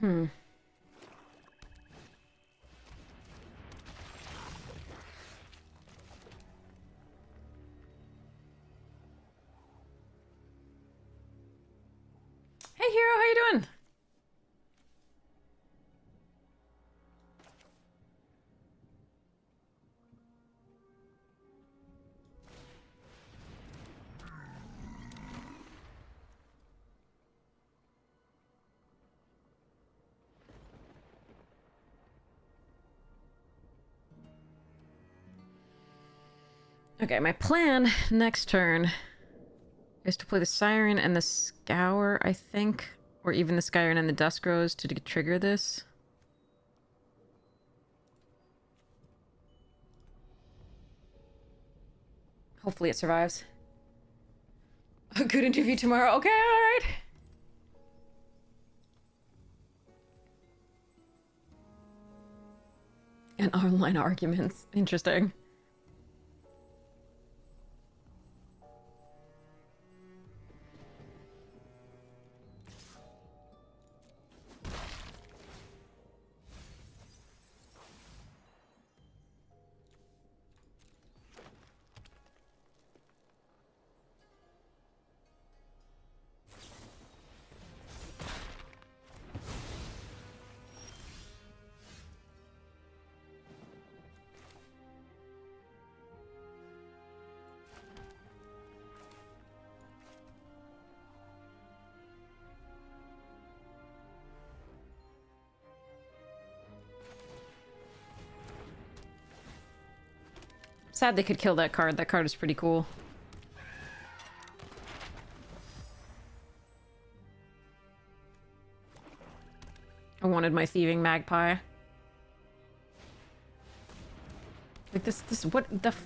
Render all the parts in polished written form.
Hmm. Hey, Hero, how you doing? Okay, my plan next turn is to play the Siren and the Scour, I think. Or even the Siren and the Dusk Rose to trigger this. Hopefully it survives. A good interview tomorrow. Okay, alright. And online arguments. Interesting. Sad they could kill that card. That card is pretty cool. I wanted my Thieving Magpie. Like this, what the f—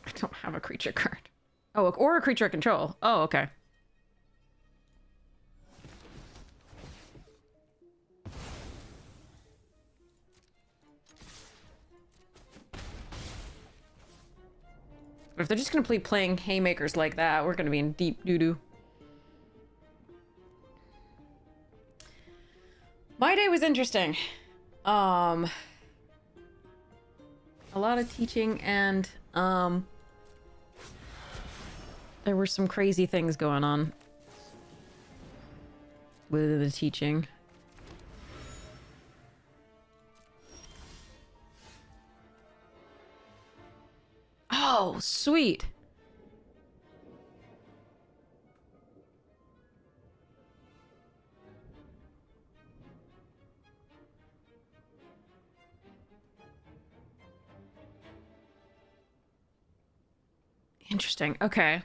I don't have a creature card. Oh, or a creature I control. Oh, okay. But if they're just gonna play playing haymakers like that, we're gonna be in deep doo-doo. My day was interesting. A lot of teaching and there were some crazy things going on with the teaching. Oh, sweet. Interesting. Okay.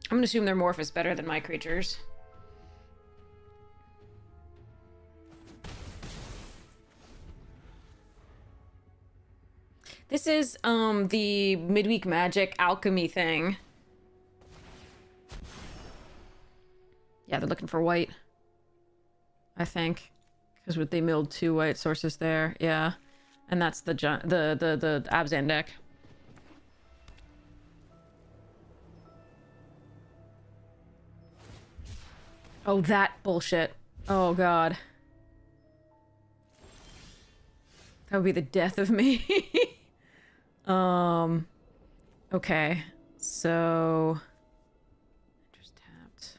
I'm gonna assume their morph is better than my creatures. This is the midweek magic alchemy thing. Yeah, they're looking for white. I think. Because they milled 2 white sources there. Yeah. And that's the Abzan deck. Oh, that bullshit. Oh, God. That would be the death of me. Okay. So... just tapped.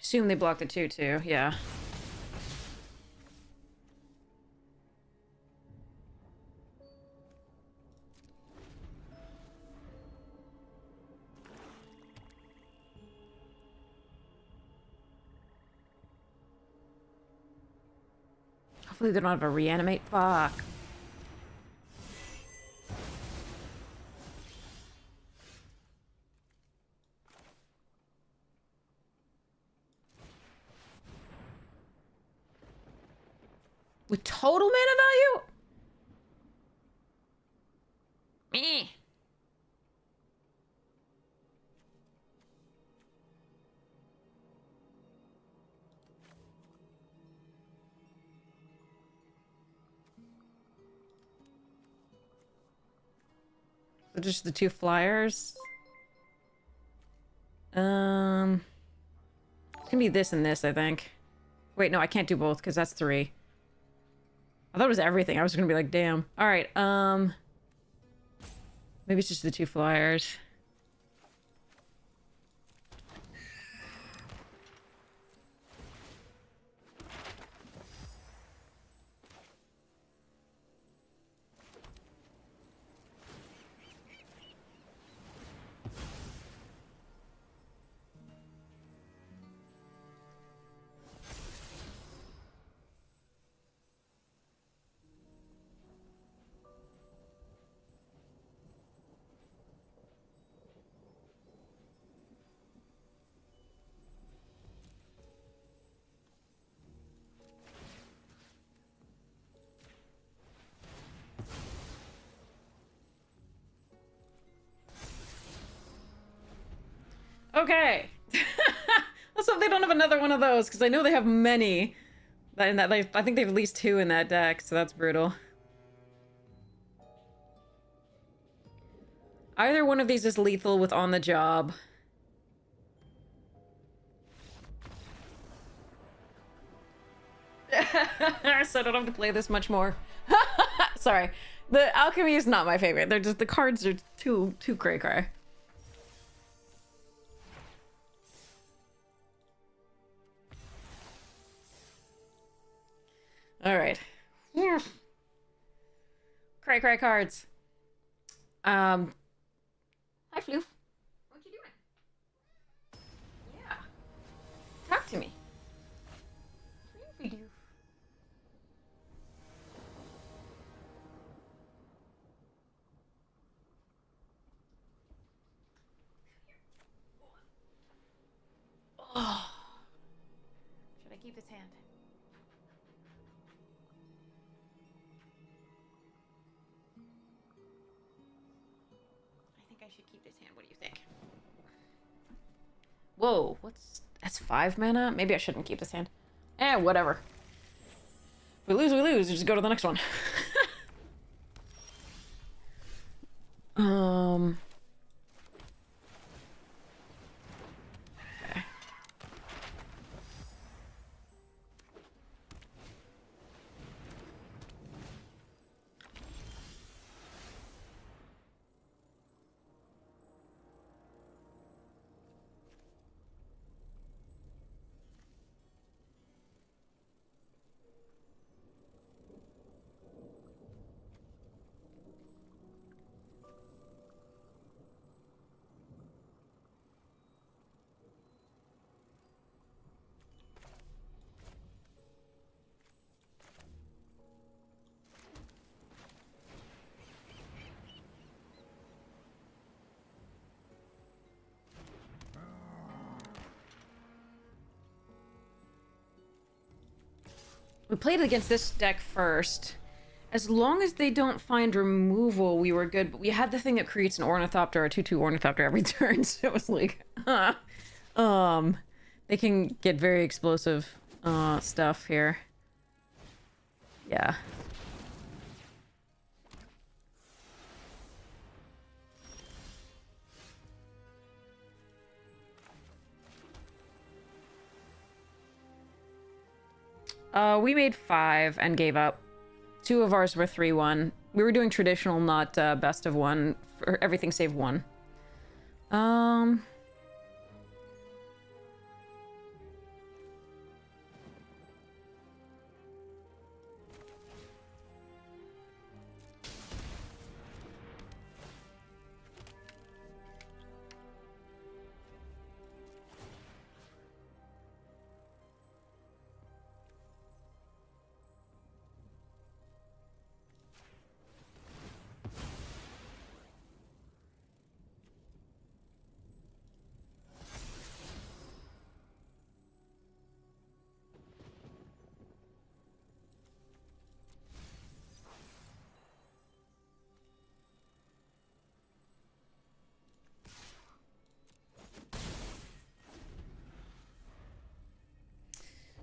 Assume they blocked the 2 too, yeah. Hopefully they don't have a reanimate. Fuck. With total mana value? Meh. So just the 2 flyers? It's gonna be this and this, I think. Wait, no, I can't do both because that's 3. I thought it was everything. I was gonna be like, damn. Alright, maybe it's just the 2 flyers. Okay. Let's hope they don't have another one of those, because I know they have many. And that I think they have at least 2 in that deck, so that's brutal. Either one of these is lethal with on the job. So I don't have to play this much more. Sorry. The alchemy is not my favorite. They're just, the cards are too cray-cray. Alright. Cray cards. Hi, Floof. What you doing? Yeah. Talk to me. Floofy doof. Oh. Should I keep this hand? I should keep this hand. What do you think? Whoa, that's 5 mana? Maybe I shouldn't keep this hand. Whatever. If we lose, we lose. Just go to the next one. Okay. We played against this deck first. As long as they don't find removal, we were good. But we had the thing that creates an Ornithopter, a 2/2 Ornithopter every turn. So it was like, they can get very explosive stuff here. Yeah. We made 5 and gave up. 2 of ours were 3-1. We were doing traditional, not best of 1 for everything save 1.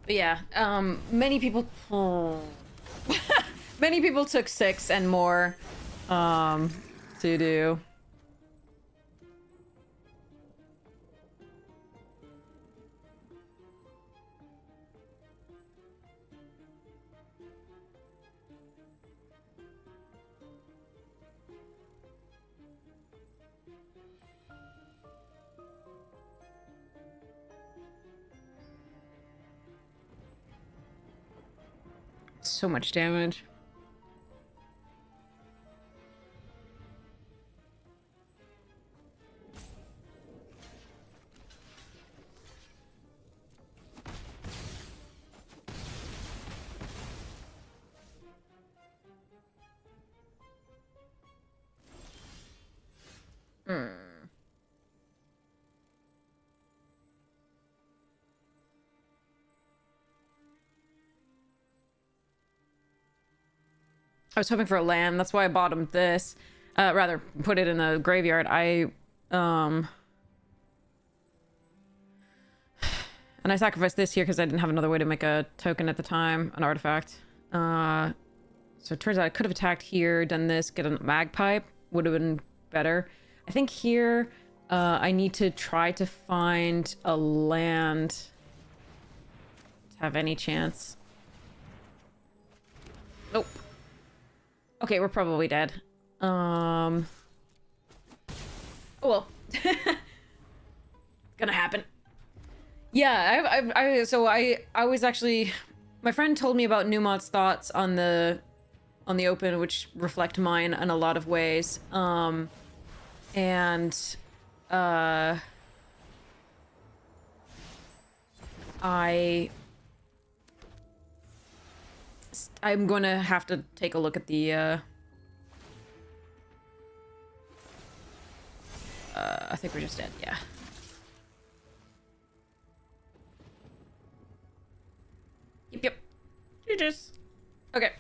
But yeah, many people... many people took 6 and more to do. So much damage. I was hoping for a land. That's why I bottomed this. Rather, put it in the graveyard. And I sacrificed this here because I didn't have another way to make a token at the time, an artifact. So it turns out I could have attacked here, done this, get a magpie. Would have been better. I think here, I need to try to find a land to have any chance. Nope. Okay, we're probably dead. Oh well. Gonna happen. Yeah, I was actually... My friend told me about Newmont's thoughts on the open, which reflect mine in a lot of ways. I'm gonna have to take a look at the, I think we're just dead, yeah. Yep. GG's. Okay.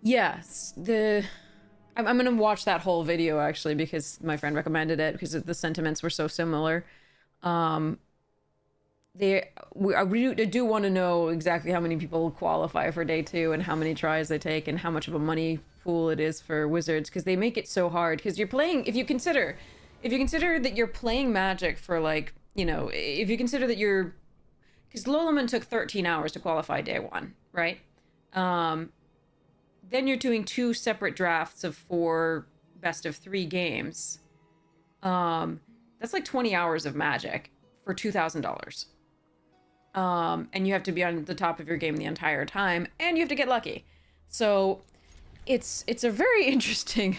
Yes, I'm gonna watch that whole video, actually, because my friend recommended it, because the sentiments were so similar. I do want to know exactly how many people qualify for day 2 and how many tries they take and how much of a money pool it is for Wizards, because they make it so hard. Because you're playing, if you consider that you're playing Magic for, like, you know, if you consider that you're, because Lolaman took 13 hours to qualify day 1, right? Then you're doing 2 separate drafts of 4 best of 3 games. That's like 20 hours of Magic for $2,000. And you have to be on the top of your game the entire time, and you have to get lucky. So it's a very interesting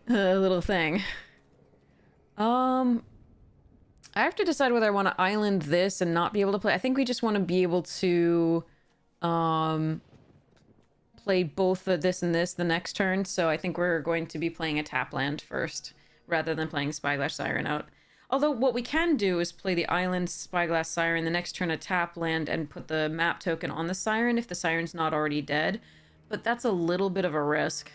little thing. I have to decide whether I want to island this and not be able to play. I think we just want to be able to play both this and this the next turn. So I think we're going to be playing a tap land first, rather than playing Spyglass Siren out. Although what we can do is play the island Spyglass Siren, the next turn a tap land and put the map token on the Siren if the Siren's not already dead. But that's a little bit of a risk.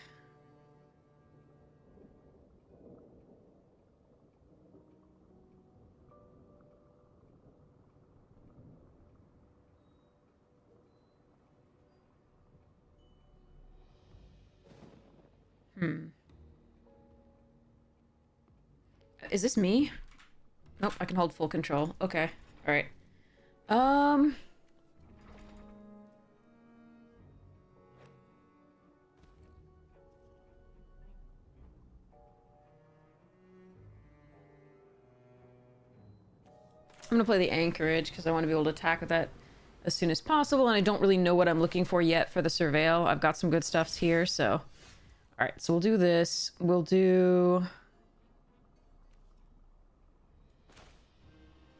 Is this me? Nope, I can hold full control. Okay. Alright. I'm gonna play the Anchorage because I want to be able to attack with that as soon as possible, and I don't really know what I'm looking for yet for the Surveil. I've got some good stuffs here, so... Alright, so we'll do this. We'll do...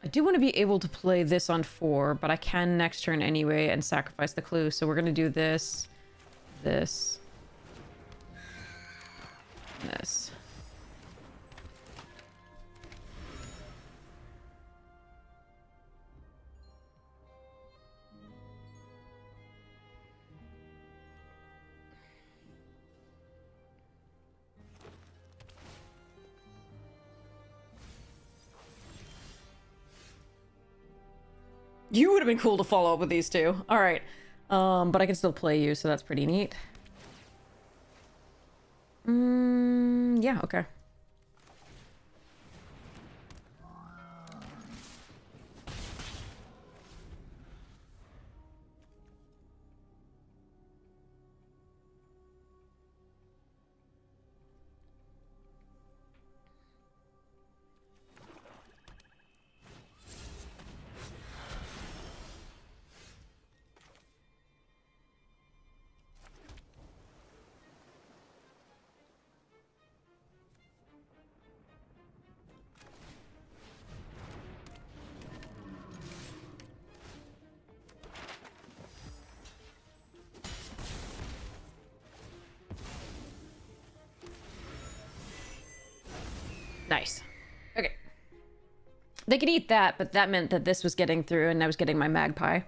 I do want to be able to play this on 4, but I can next turn anyway and sacrifice the clue. So we're going to do this, this, this. You would have been cool to follow up with these two. All right. But I can still play you, so that's pretty neat. Yeah, okay. Nice. Okay. They could eat that, but that meant that this was getting through and I was getting my magpie.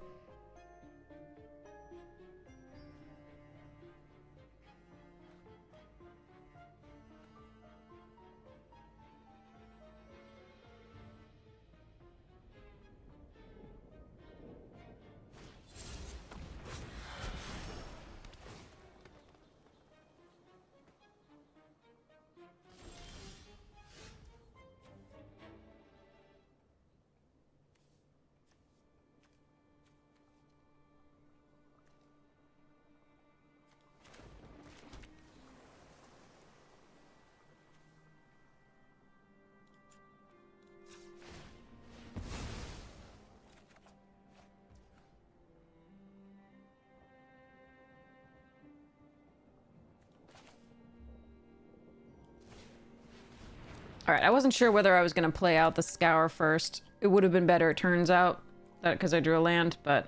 Alright, I wasn't sure whether I was going to play out the Scour first. It would have been better, it turns out, that because I drew a land, but...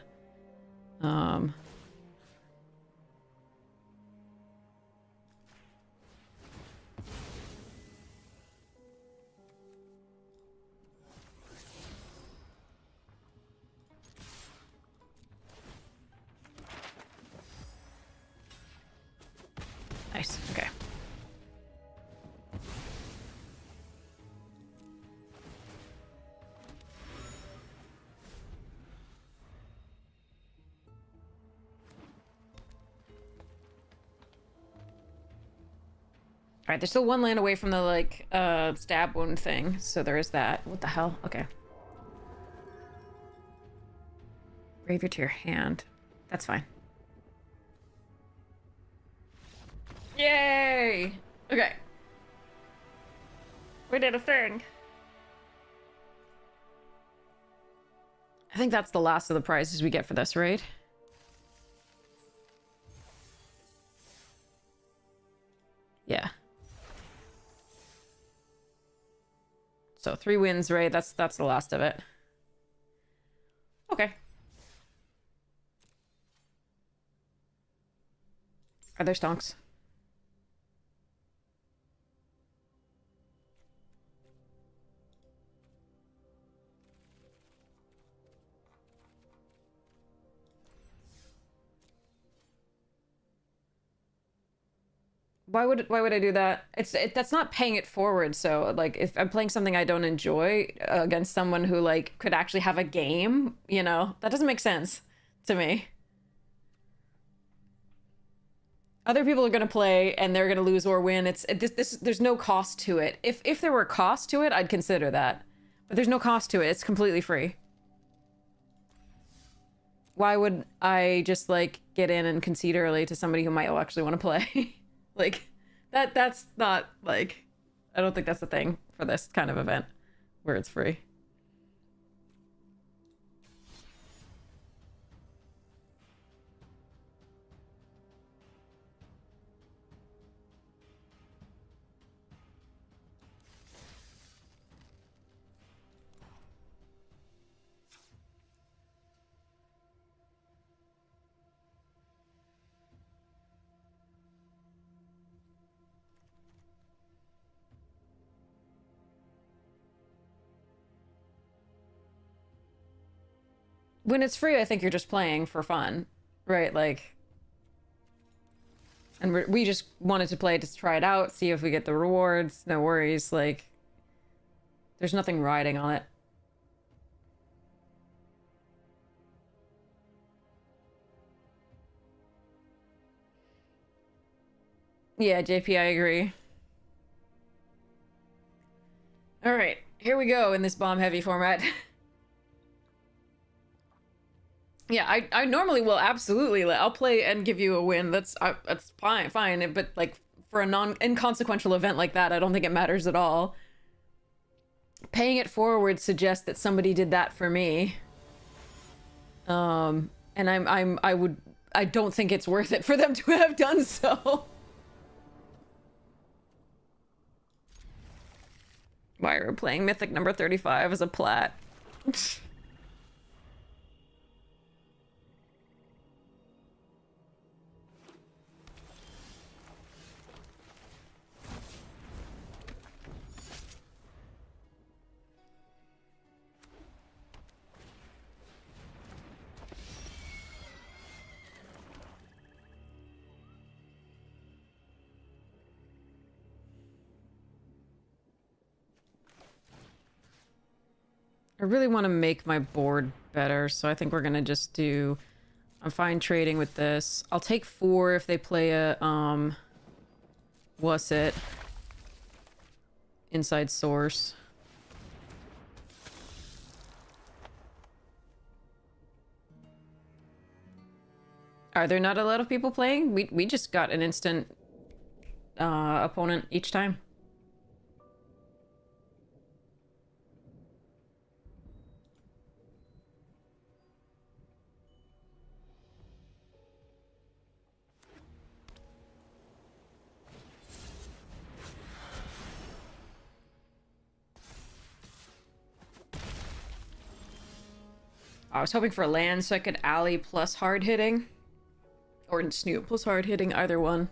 Nice, okay. Alright, there's still one land away from the, like, stab wound thing, so there is that. What the hell? Okay. Graveyard to your hand. That's fine. Yay! Okay. We did a thing. I think that's the last of the prizes we get for this, right? Yeah. So 3 wins, right? That's the last of it. Okay. Are there stonks? why would I do that? That's not paying it forward. So like if I'm playing something I don't enjoy against someone who like could actually have a game, you know, that doesn't make sense to me. Other people are gonna play and they're gonna lose or win. This there's no cost to it. If there were a cost to it, I'd consider that. But there's no cost to it. It's completely free. Why would I just like get in and concede early to somebody who might actually want to play? Like that's not like I don't think that's the thing for this kind of event where it's free. When it's free, I think you're just playing for fun, right? Like, and we just wanted to play to try it out, see if we get the rewards. No worries. Like, there's nothing riding on it. Yeah, JP, I agree. All right, here we go in this bomb heavy format. Yeah, I normally will absolutely. I'll play and give you a win. That's fine. But like for a non inconsequential event like that, I don't think it matters at all. Paying it forward suggests that somebody did that for me. And I don't think it's worth it for them to have done so. Why are we playing Mythic number 35 as a plat? I really want to make my board better, so I think we're gonna just do... I'm fine trading with this. I'll take 4 if they play a, what's it? Inside source. Are there not a lot of people playing? We just got an instant opponent each time. I was hoping for a land so I could alley plus hard hitting. Or Snoop plus hard hitting, either one.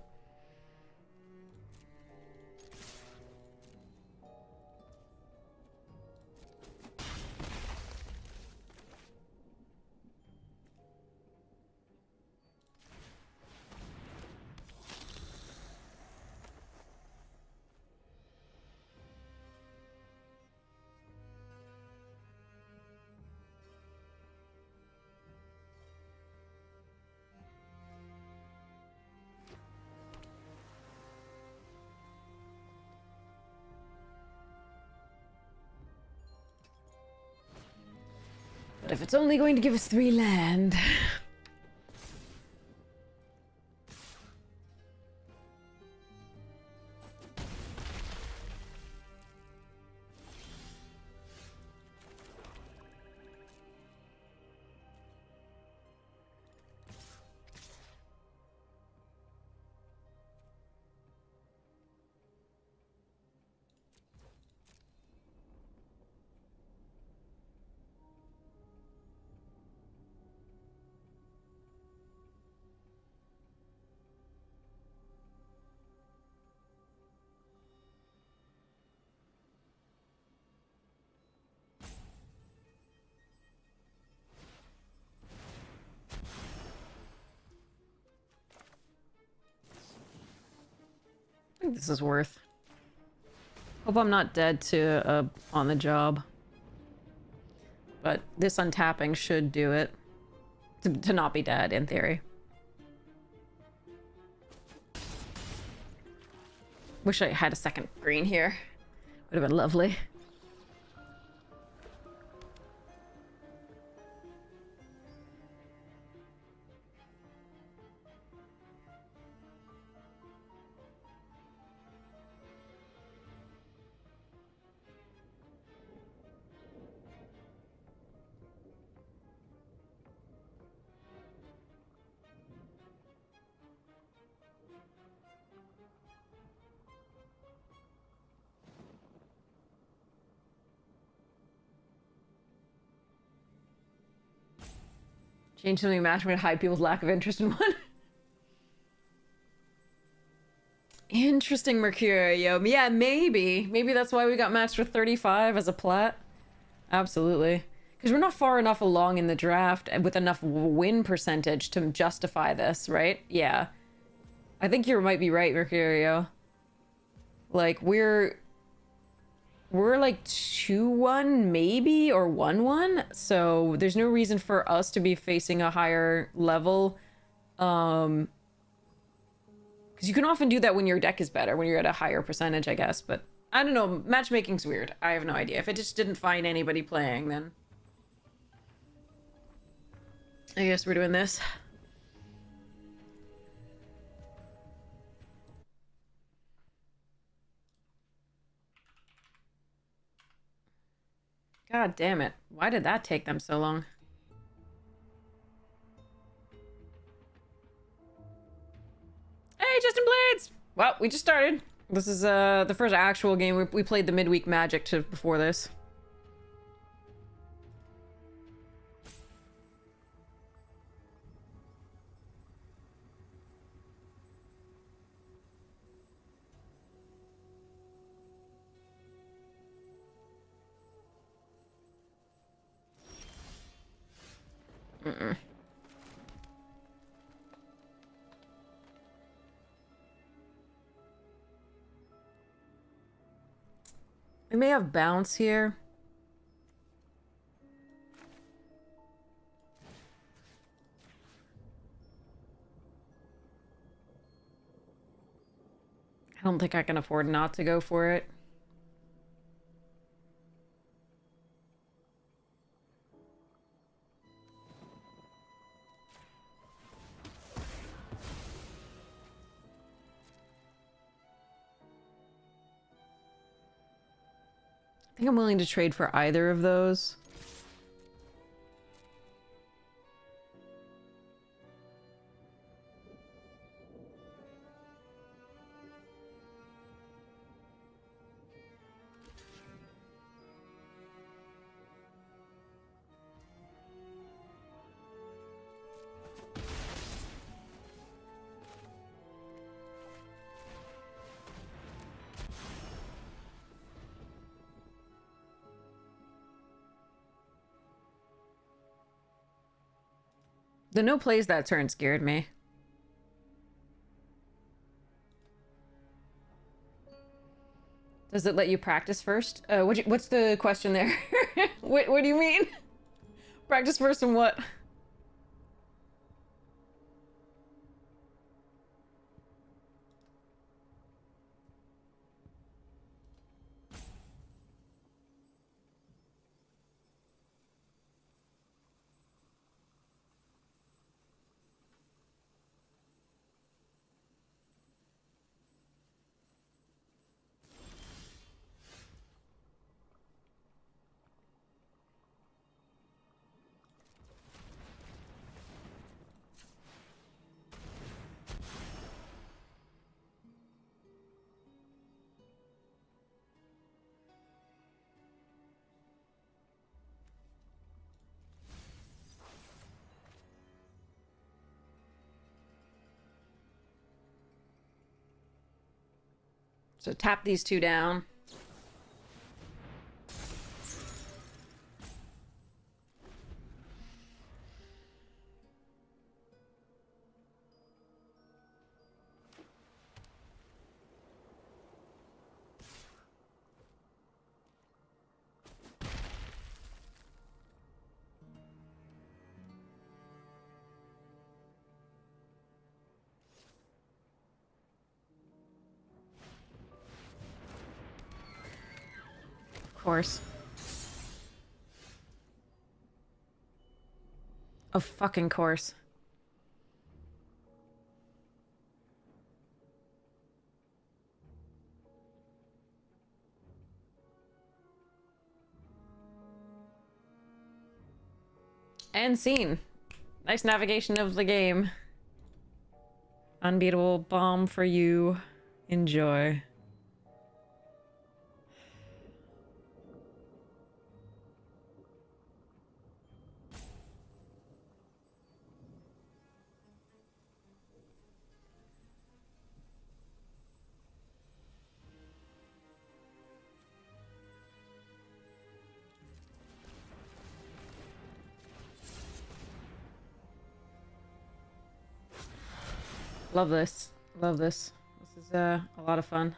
But if it's only going to give us 3 land... think this is worth. Hope I'm not dead to on the job. But this untapping should do it. To not be dead, in theory. Wish I had a second green here. Would have been lovely. Change something matching to hide people's lack of interest in one. Interesting, Mercurio. Yeah, maybe. Maybe that's why we got matched with 35 as a plat. Absolutely. Because we're not far enough along in the draft with enough win percentage to justify this, right? Yeah. I think you might be right, Mercurio. Like, we're like 2-1 maybe, or 1-1, so there's no reason for us to be facing a higher level. Because you can often do that when your deck is better, when you're at a higher percentage, I guess, but I don't know, matchmaking's weird. I have no idea. If it just didn't find anybody playing, then I guess we're doing this. God damn it. Why did that take them so long? Hey, Justin Blades! Well, we just started. This is the first actual game. We played the midweek Magic before this. Mm-mm. We may have bounce here. I don't think I can afford not to go for it. I think I'm willing to trade for either of those. The no plays that turn scared me. Does it let you practice first? What's the question there? What do you mean? Practice first and what? So tap these two down. course. Of fucking course. And scene. Nice navigation of the game. Unbeatable bomb for you. Enjoy. Love this. Love this. This is a lot of fun.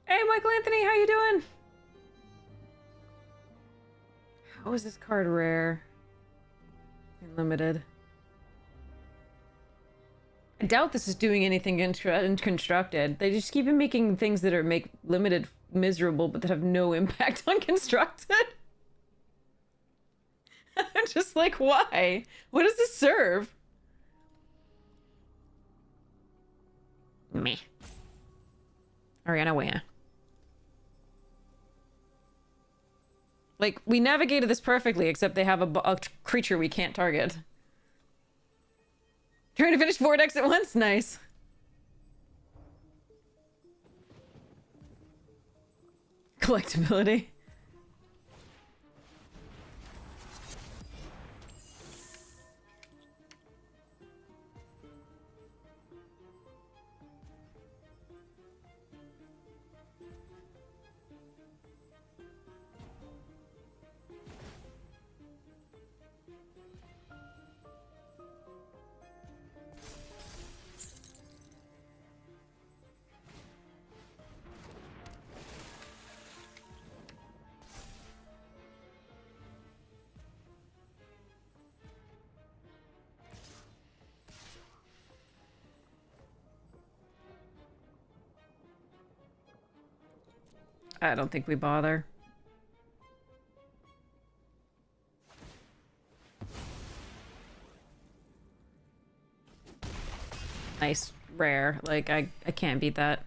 Hey, Michael Anthony, how you doing? How is this card rare? And limited. I doubt this is doing anything in constructed. They just keep making things that are make limited miserable, but that have no impact on constructed. I'm just like, why? What does this serve? Me. Ariana Waya. Like, we navigated this perfectly, except they have a creature we can't target. Trying to finish 4 decks at once? Nice. Collectability. I don't think we bother. Nice, rare. Like, I can't beat that.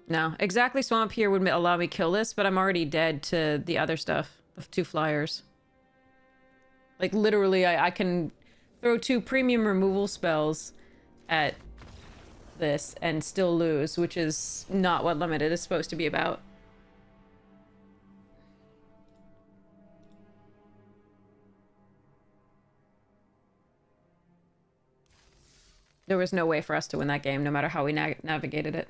No, exactly Swamp here would allow me kill this, but I'm already dead to the other stuff. The 2 flyers. Like, literally, I can throw 2 premium removal spells at this and still lose, which is not what limited is supposed to be about. There was no way for us to win that game, no matter how we navigated it.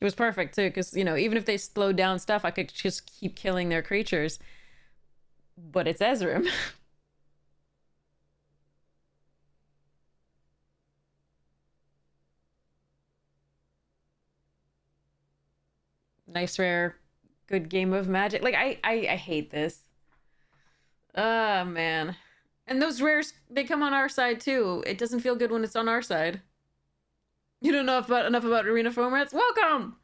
It was perfect, too, because, you know, even if they slowed down stuff, I could just keep killing their creatures. But it's Ezreal. Nice, rare, good game of Magic. Like, I hate this. Ah, man. And those rares, they come on our side, too. It doesn't feel good when it's on our side. You don't know enough about arena formats? Welcome!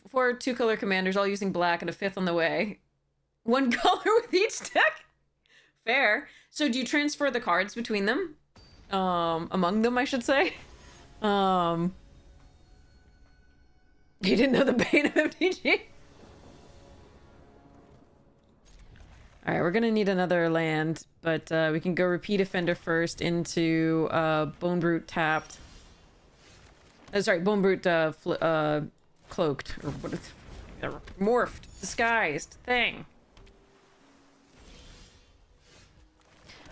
4 2-color commanders, all using black, and a 5th on the way. 1 color with each deck? Fair. So do you transfer the cards between them? Among them, I should say. You didn't know the bane of MTGA? Alright, we're gonna need another land, but we can go Repeat Offender first into Bone Brute tapped. Sorry, Bone Brute cloaked, or what is morphed, disguised thing.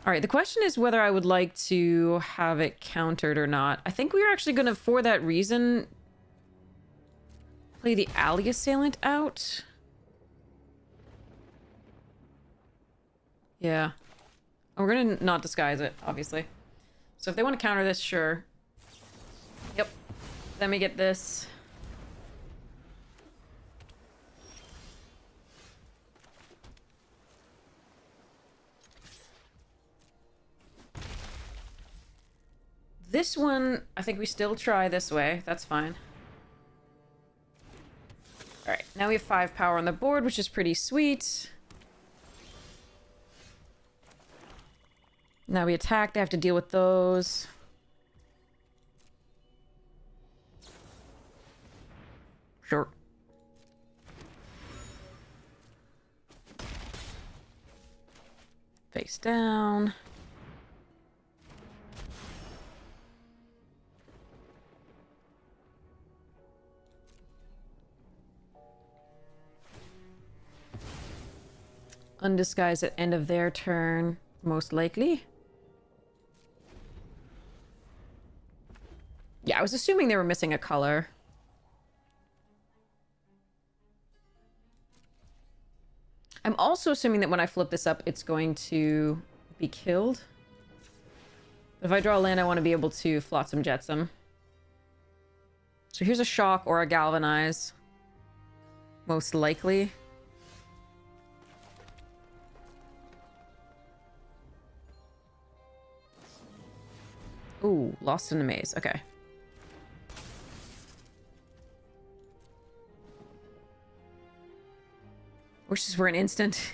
Alright, the question is whether I would like to have it countered or not. I think we are actually gonna, for that reason, play the Alley Assailant out. Yeah. And we're gonna not disguise it, obviously. So if they want to counter this, sure. Yep. Then we get this. This one, I think we still try this way. That's fine. Alright, now we have 5 power on the board, which is pretty sweet. Now we attack, they have to deal with those. Sure. Face down. Undisguised at end of their turn, most likely. Yeah, I was assuming they were missing a color. I'm also assuming that when I flip this up, it's going to be killed. If I draw a land, I want to be able to Flotsam Jetsam. So here's a Shock or a Galvanize. Most likely. Ooh, Lost in a Maze. Okay. Wishes for an instant.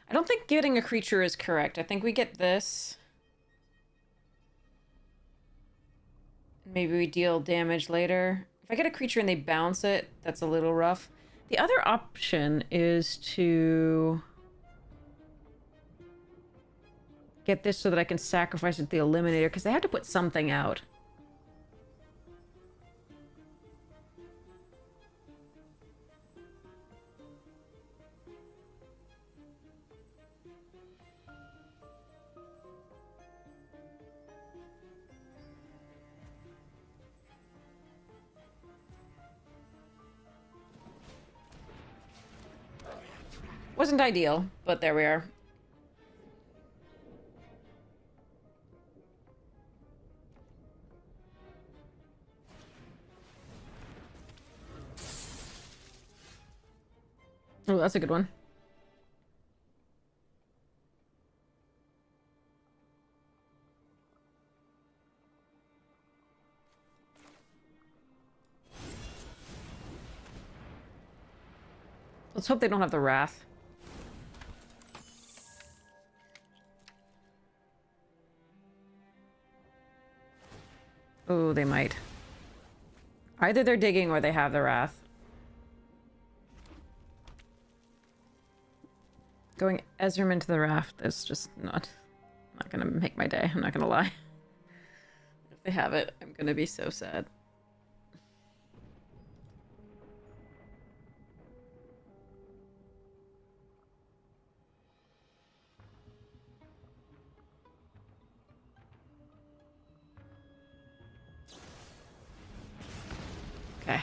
I don't think getting a creature is correct. I think we get this. Maybe we deal damage later. If I get a creature and they bounce it, that's a little rough. The other option is to get this so that I can sacrifice it to the Eliminator, because they have to put something out. Wasn't ideal, but there we are. Oh, that's a good one. Let's hope they don't have the Wrath. Oh, they might. Either they're digging or they have the Wrath. Going Ezreman to the Raft is just not gonna make my day. I'm not gonna lie. If they have it, I'm gonna be so sad. Okay.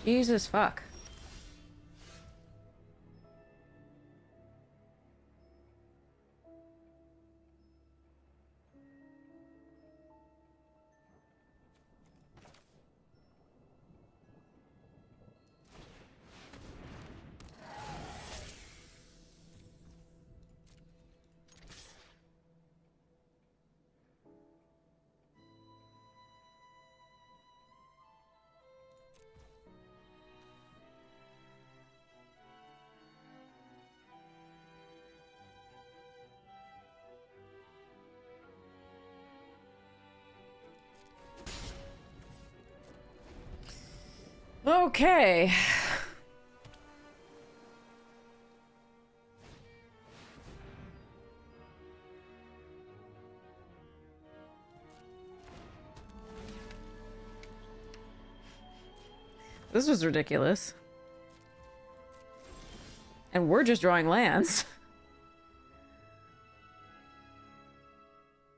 Jesus fuck. Okay. This was ridiculous. And we're just drawing lands.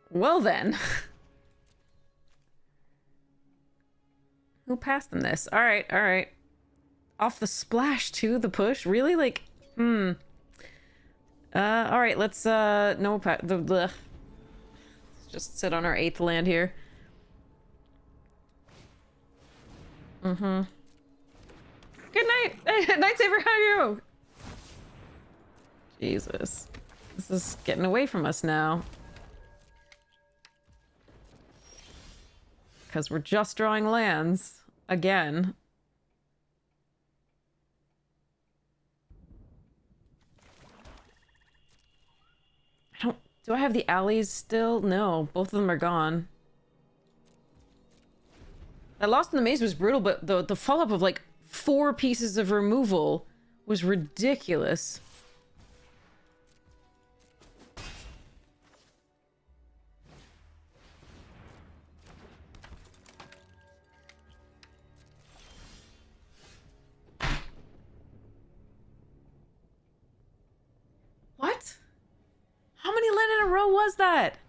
Well then. Who passed them this? Alright, alright. Off the splash too, the push? Really? Like, alright, let's, no, let's just sit on our 8th land here. Mm-hmm. Good night! Night Saver, how are you? Jesus. This is getting away from us now. Because we're just drawing lands. Again. Do I have the alleys still? No, both of them are gone. That Lost in the Maze was brutal, but the follow-up of like 4 pieces of removal was ridiculous. What? How many land in a row was that?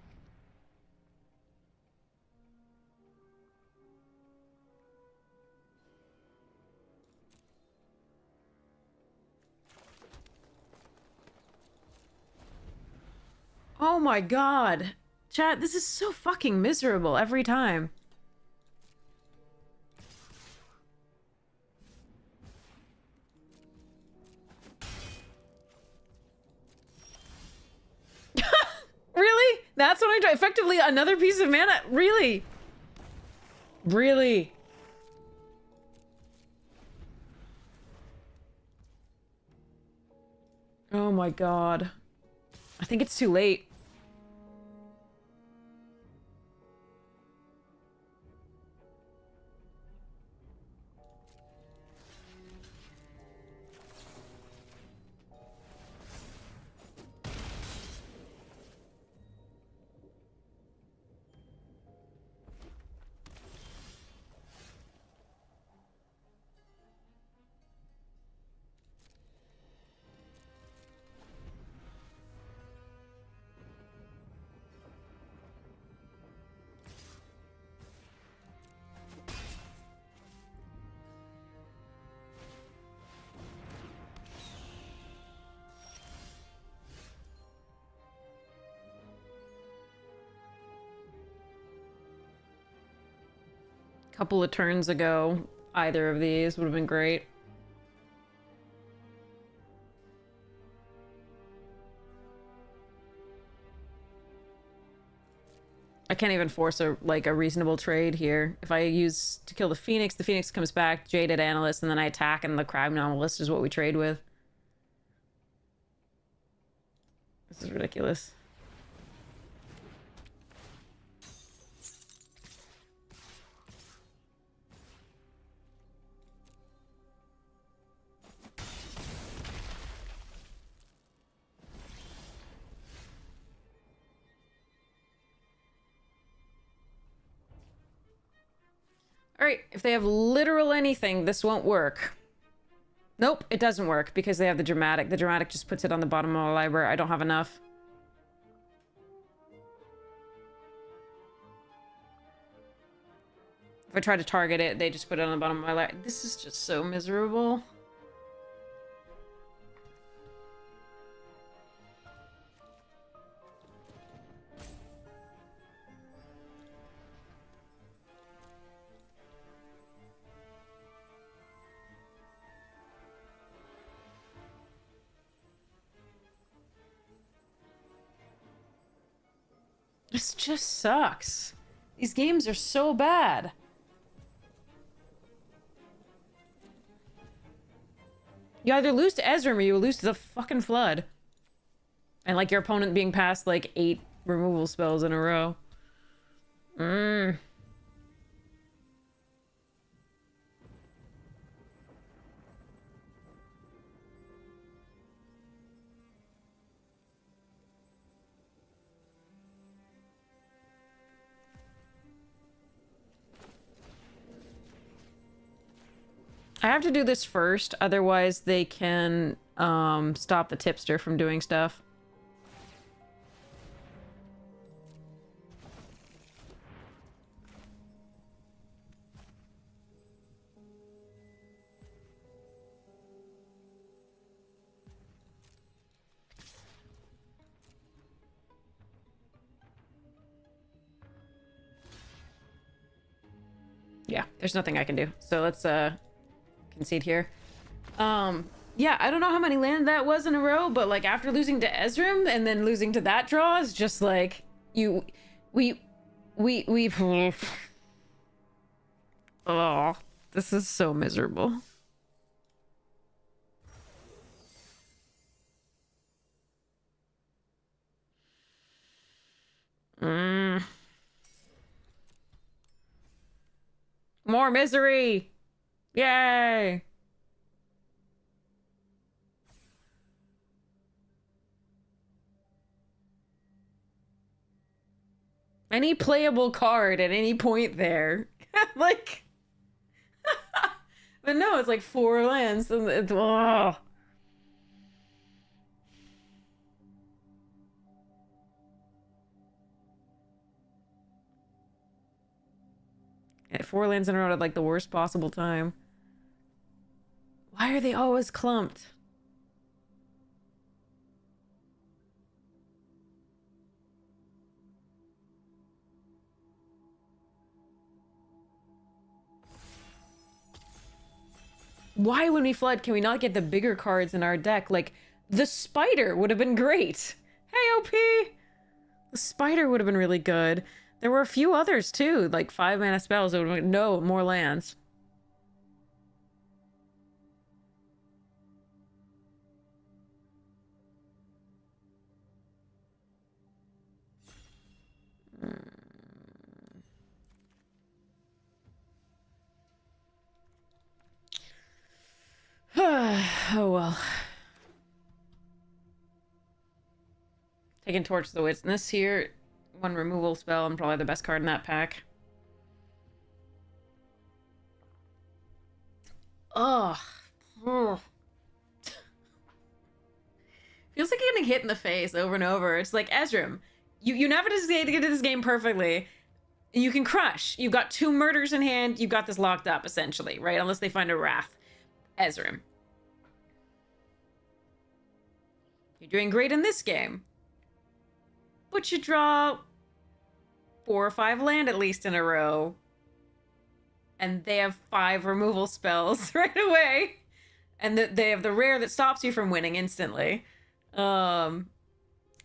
Oh my god. Chat, this is so fucking miserable every time. Really? That's what I do. Effectively another piece of mana? Really? Really? Oh my god. I think it's too late. Couple of turns ago, either of these would have been great. I can't even force a reasonable trade here. If I use to kill the Phoenix comes back, Jaded Analyst, and then I attack, and the Crab Novelist is what we trade with. This is ridiculous. Alright, if they have literal anything, this won't work. Nope, it doesn't work because they have the dramatic. The dramatic just puts it on the bottom of my library. I don't have enough. If I try to target it, they just put it on the bottom of my library. This is just so miserable. This just sucks. These games are so bad. You either lose to Ezreal or you lose to the fucking Flood. And like your opponent being passed like 8 removal spells in a row. I have to do this first, otherwise they can stop the tipster from doing stuff. Yeah, there's nothing I can do. So let's concede here. Yeah, I don't know how many land that was in a row, but like after losing to Ezreal and then losing to that draw is just like we oh, this is so miserable. More misery. Yay. Any playable card at any point there. Like, but no, it's like 4 lands. And it's, oh. At 4 lands in a row at like the worst possible time. Why are they always clumped? Why, when we flood, can we not get the bigger cards in our deck? Like, the spider would have been great. Hey, OP! The spider would have been really good. There were a few others, too. Like, 5-mana spells that would have been... No, more lands. Oh, well. Taking Torch of the Witness here. 1 removal spell and probably the best card in that pack. Ugh. Ugh. Feels like you're getting hit in the face over and over. It's like, Ezreal, you navigated this game perfectly. You can crush. You've got 2 murders in hand. You've got this locked up, essentially, right? Unless they find a Wrath. Ezreal. You're doing great in this game. But you draw 4 or 5 land at least in a row. And they have 5 removal spells right away. And they have the rare that stops you from winning instantly. Because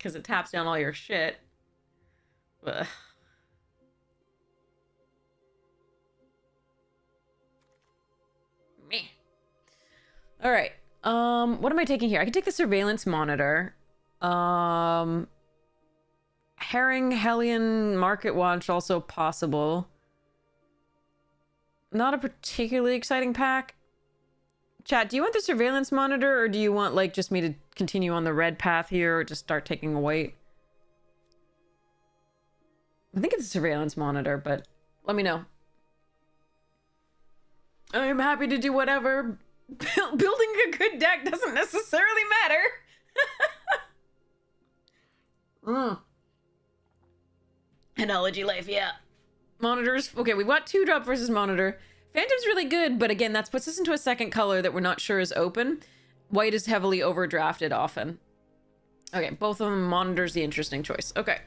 it taps down all your shit. Ugh. Me. Alright. What am I taking here? I can take the Surveillance Monitor. Herring, Hellion, Market Watch also possible. Not a particularly exciting pack. Chat, do you want the Surveillance Monitor, or do you want, like, just me to continue on the red path here, or just start taking a white? I think it's a Surveillance Monitor, but let me know. I'm happy to do whatever. Building a good deck doesn't necessarily matter. Analogy life, yeah. Monitors. Okay, we've got 2-drop versus Monitor. Phantom's really good, but again, that puts us into a second color that we're not sure is open. White is heavily overdrafted often. Okay, both of them. Monitor's the interesting choice. Okay.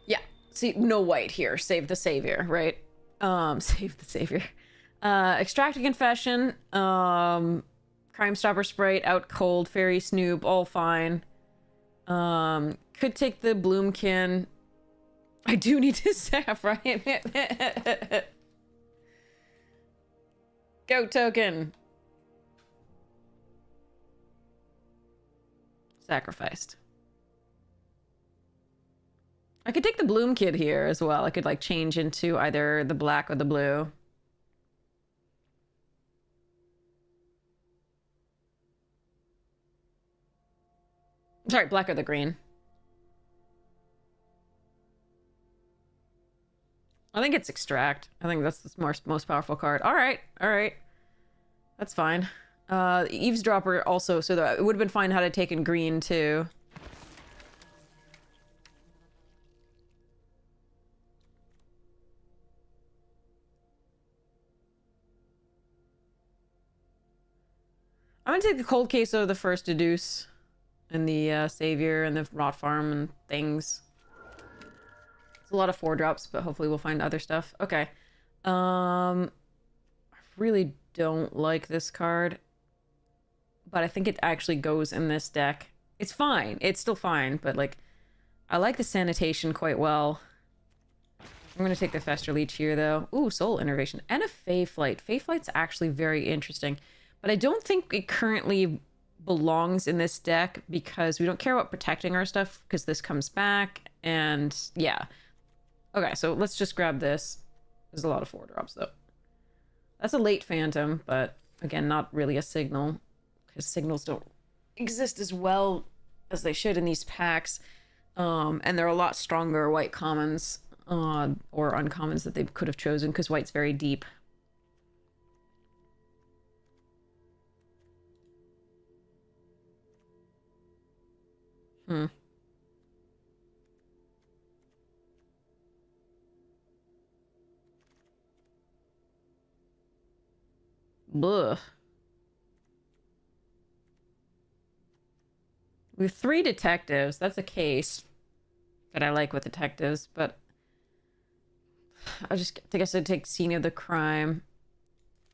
Yeah. See, no white here. Save the savior, right? Save the savior. Extract a Confession. Crime Stopper Sprite. Out Cold. Fairy Snoop. All fine. Could take the Bloomkin. I do need to sap, right? Go token. Sacrificed. I could take the Bloom Kid here as well. I could like change into either the black or the blue. Sorry, black or the green. I think it's Extract. I think that's the most powerful card. All right, all right. That's fine. Eavesdropper also, so that it would have been fine had I taken green too. I'm gonna take the cold queso, the first deduce, and the savior, and the rot farm and things. It's a lot of 4-drops, but hopefully we'll find other stuff. Okay. I really don't like this card, but I think it actually goes in this deck. It's fine. It's still fine, but like, I like the sanitation quite well. I'm gonna take the Fester Leech here, though. Ooh, Soul Innervation. And a Fey Flight. Fey Flight's actually very interesting. But I don't think it currently belongs in this deck because we don't care about protecting our stuff because this comes back. And yeah. Okay, so let's just grab this. There's a lot of 4-drops, though. That's a late Phantom, but again, not really a signal because signals don't exist as well as they should in these packs. And they're a lot stronger white commons or uncommons that they could have chosen because white's very deep. Blech. We have 3 detectives. That's a case that I like with detectives, but I guess I'd take scene of the crime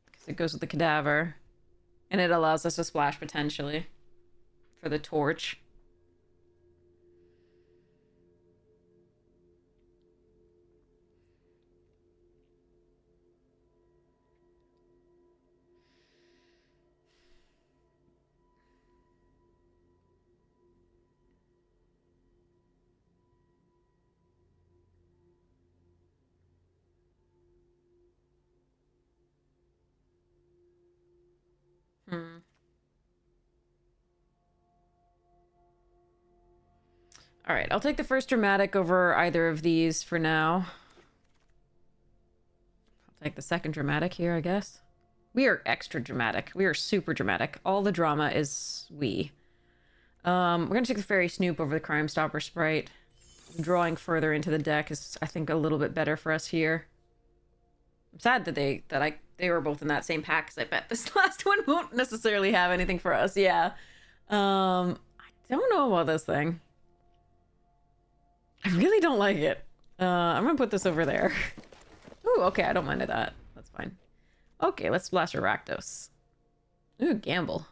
because it goes with the cadaver, and it allows us to splash potentially for the torch. All right, I'll take the first dramatic over either of these for now. I'll take the second dramatic here, I guess. We are extra dramatic. We are super dramatic. All the drama is we. We're gonna take the Fairy Snoop over the Crime Stopper Sprite. Drawing further into the deck is, I think, a little bit better for us here. I'm sad that they were both in that same pack because I bet this last one won't necessarily have anything for us. Yeah. I don't know about this thing. I really don't like it. I'm gonna put this over there. Ooh, okay, I don't mind that. That's fine. Okay, let's splash a Rakdos. Ooh, gamble.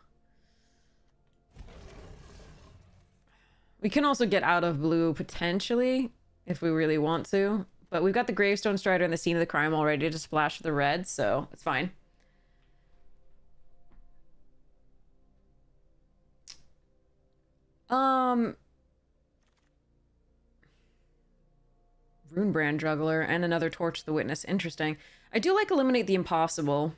We can also get out of blue, potentially, if we really want to. But we've got the Gravestone Strider and the Scene of the Crime all ready to splash the red, so it's fine. Runebrand Juggler and another Torch the Witness. Interesting. I do like Eliminate the Impossible.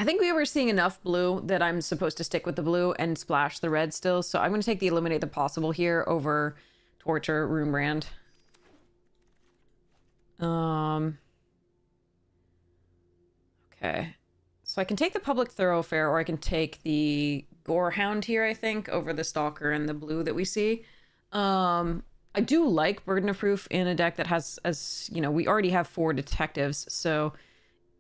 I think we were seeing enough blue that I'm supposed to stick with the blue and splash the red still. So I'm going to take the Eliminate the Possible here over Torture Runebrand. Okay. So I can take the Public Thoroughfare or I can take the Gorehound here, I think, over the Stalker and the blue that we see. I do like Burden of Proof in a deck that has, as you know, we already have 4 detectives, so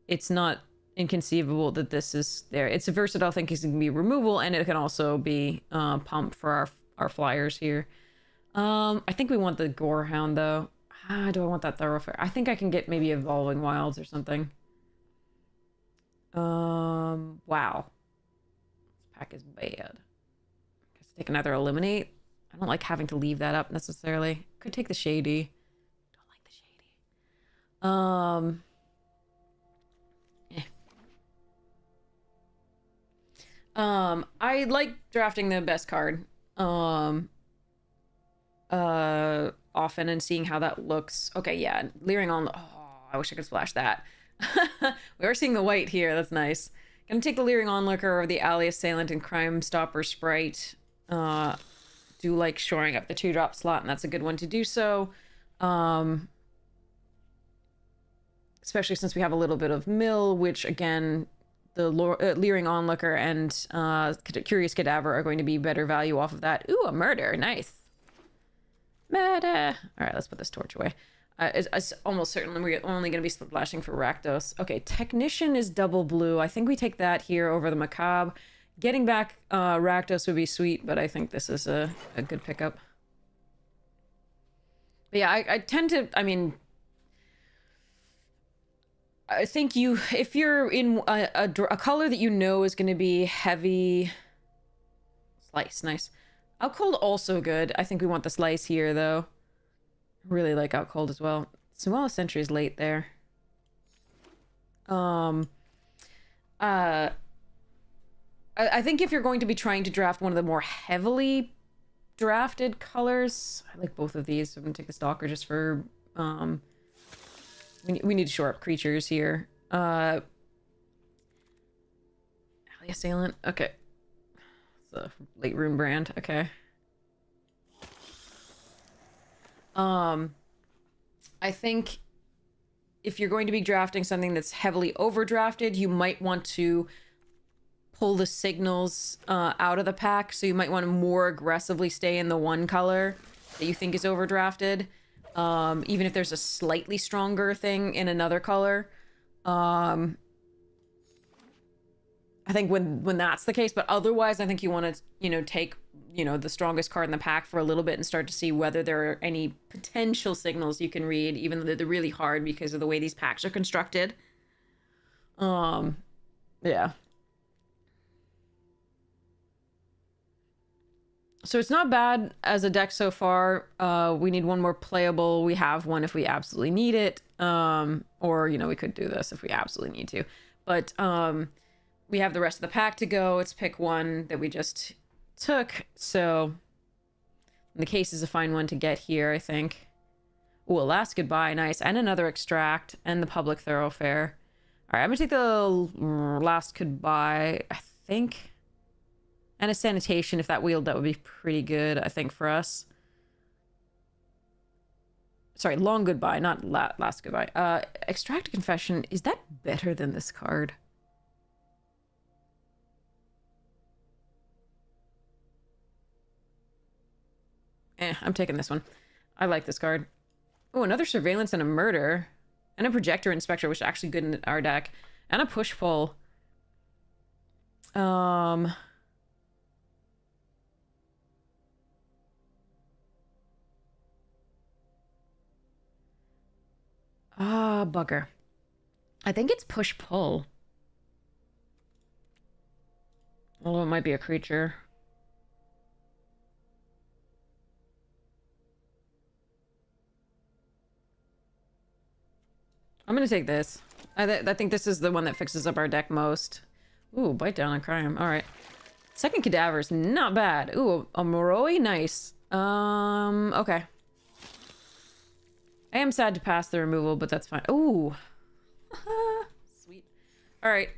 it's not inconceivable that this is there. It's a versatile thing because it can be removal and it can also be pump for our flyers here. I think we want the Gorehound though. Do I want that Thoroughfare? I think I can get maybe Evolving Wilds or something. Wow. This pack is bad. Guess take another Eliminate. I don't like having to leave that up necessarily. Could take the Shady. Don't like the Shady. I like drafting the best card. I'll often and seeing how that looks. Okay, yeah, leering on. Oh, I wish I could splash that. We are seeing the white here. That's nice. Gonna take the Leering Onlooker or the Alley Assailant and Crime Stopper Sprite. Do like shoring up the 2-drop slot, and that's a good one to do so. Especially since we have a little bit of mill, which again, the Leering Onlooker and Curious Cadaver are going to be better value off of that. Ooh, a murder. Nice. Murder. All right, let's put this torch away. It's almost certainly we're only going to be splashing for Rakdos. Okay, Technician is double blue. I think we take that here over the Macabre. Getting back Rakdos would be sweet, but I think this is a good pickup. But yeah, I tend to, I mean, I think if you're in a color that you know is going to be heavy... Slice, nice. Out Cold also good. I think we want the Slice here, though. Really like Out Cold as well. Suella Sentry is late there. I think if you're going to be trying to draft one of the more heavily drafted colors, I like both of these. So I'm gonna take the Stalker just for we need to shore up creatures here. Alley Assailant. Okay. It's a late rune brand. Okay. I think if you're going to be drafting something that's heavily overdrafted, you might want to pull the signals out of the pack. So you might want to more aggressively stay in the one color that you think is overdrafted. Even if there's a slightly stronger thing in another color. I think when that's the case, but otherwise I think you want to, take, the strongest card in the pack for a little bit and start to see whether there are any potential signals you can read, even though they're really hard because of the way these packs are constructed. Yeah. So it's not bad as a deck so far. We need one more playable. We have one if we absolutely need it. Or, we could do this if we absolutely need to. But we have the rest of the pack to go. Let's pick one that we just took. So the case is a fine one to get here, I think. Ooh, a Last Goodbye, nice. And another Extract and the Public Thoroughfare. All right, I'm going to take the Last Goodbye, I think. And a Sanitation, if that wheeled, that would be pretty good, I think, for us. Sorry, Long Goodbye, not Last Goodbye. Extract Confession, is that better than this card? I'm taking this one. I like this card. Oh, another Surveillance and a Murder. And a Projector Inspector, which is actually good in our deck. And a Push-Pull. Ah, bugger. I think it's Push-Pull. Although it might be a creature. I'm gonna take this. I think this is the one that fixes up our deck most. Ooh, Bite Down on Crime. Alright. Second Cadaver's not bad. Ooh, a Moroi? Nice. Okay. I am sad to pass the removal, but that's fine. Ooh. Sweet. Alright,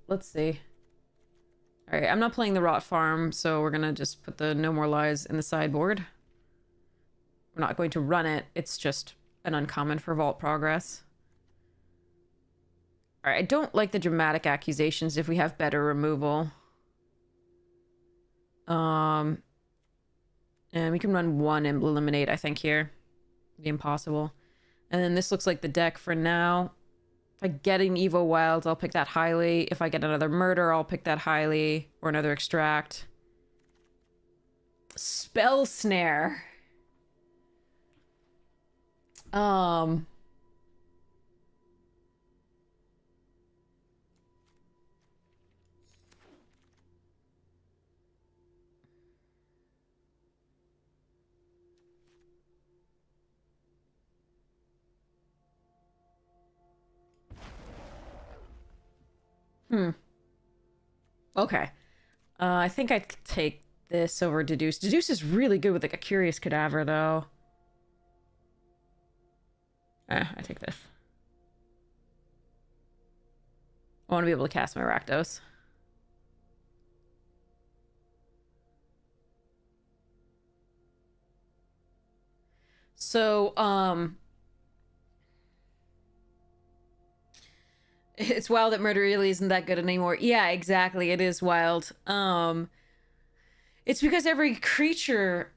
let's see. Alright, I'm not playing the Rot Farm, so we're gonna just put the No More Lies in the sideboard. We're not going to run it. It's just an uncommon for Vault Progress. Alright, I don't like the Dramatic Accusations if we have better removal. And we can run one and eliminate, I think, here. The Impossible. And then this looks like the deck for now. If I get an Evo Wilds, I'll pick that highly. If I get another Murder, I'll pick that highly. Or another Extract. Spell Snare. Okay. I think I'd take this over Deduce. Deduce is really good with like a Curious Cadaver, though. I take this. I want to be able to cast my Rakdos. So, it's wild that murder really isn't that good anymore. Yeah, exactly. It is wild. It's because every creature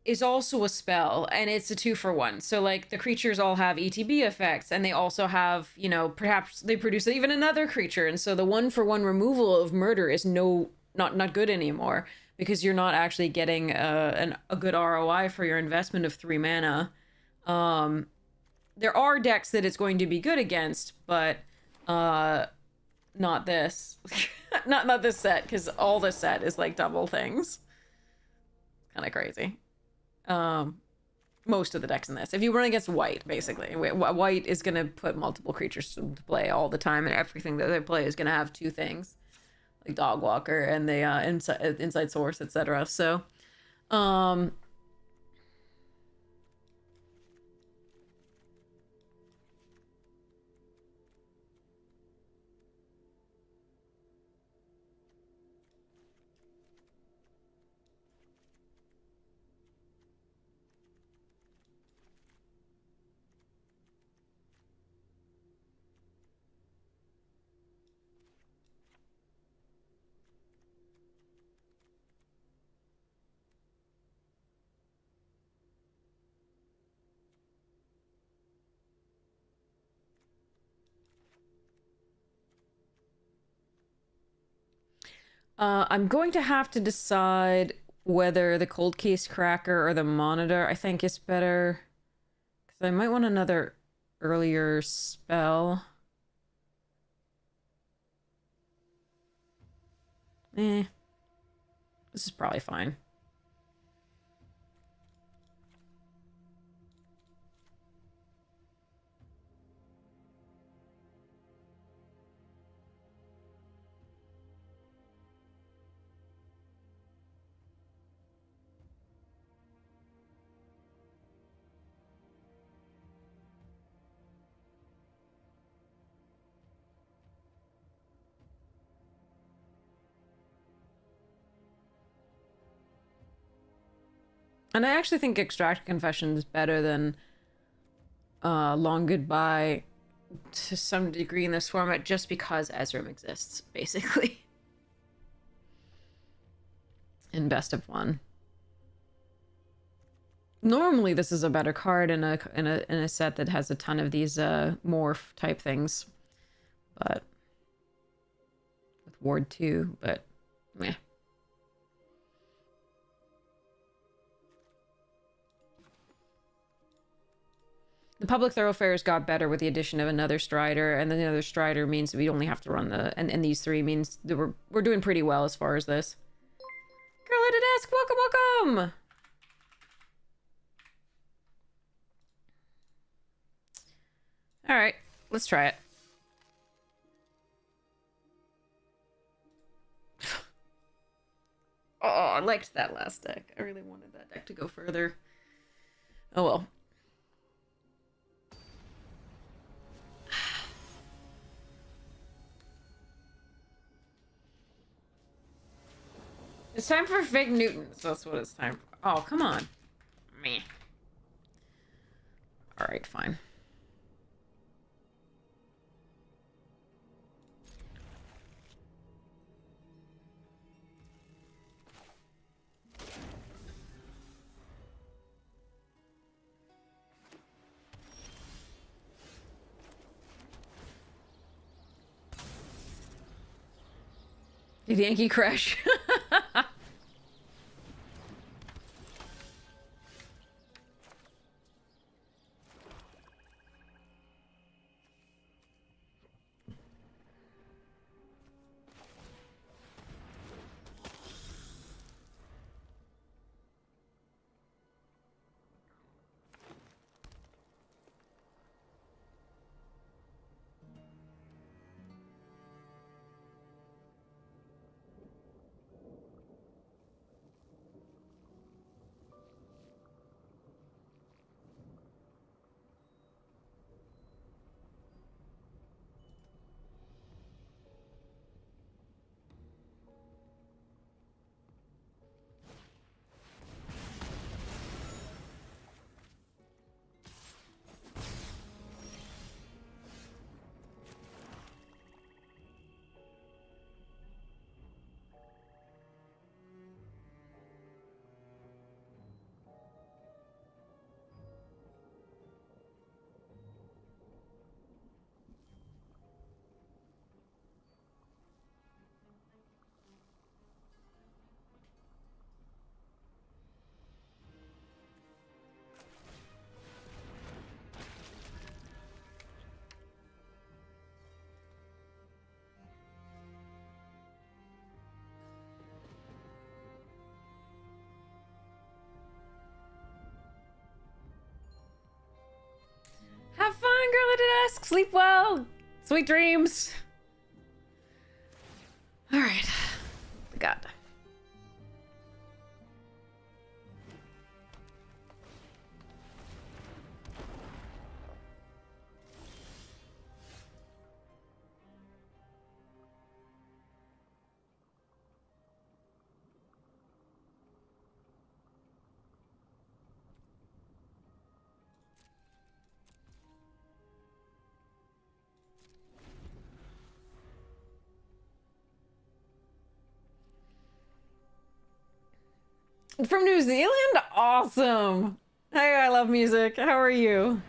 is also a spell, and it's a 2-for-1. So, like, the creatures all have ETB effects, and they also have, you know, perhaps they produce even another creature, and so the 1-for-1 removal of murder is not good anymore, because you're not actually getting a good ROI for your investment of 3 mana. There are decks that it's going to be good against, but not this. not this set, because all this set is like double things. Kind of crazy. Most of the decks in this. If you run against white, basically. White is going to put multiple creatures to play all the time, and everything that they play is going to have 2 things. Like Dogwalker and the Inside Source, etc. So, I'm going to have to decide whether the Cold Case Cracker or the Monitor I think is better. Because I might want another earlier spell. This is probably fine. And I actually think Extract Confession is better than Long Goodbye to some degree in this format, just because Ezreal exists, basically. In Best of 1. Normally, this is a better card in a set that has a ton of these morph type things, but with Ward 2, but meh. The public thoroughfares got better with the addition of another Strider, and then the other Strider means we only have to run the... And these 3 means that we're doing pretty well as far as this. Girl at a desk, welcome, welcome! Alright, let's try it. Oh, I liked that last deck. I really wanted that deck to go further. Oh well. It's time for Fig Newtons. That's what it's time for. Oh, come on. Me. Alright, fine. Did Yankee crash? Sleep well. Sweet dreams. All right. God. From New Zealand? Awesome. Hey, I love music. How are you?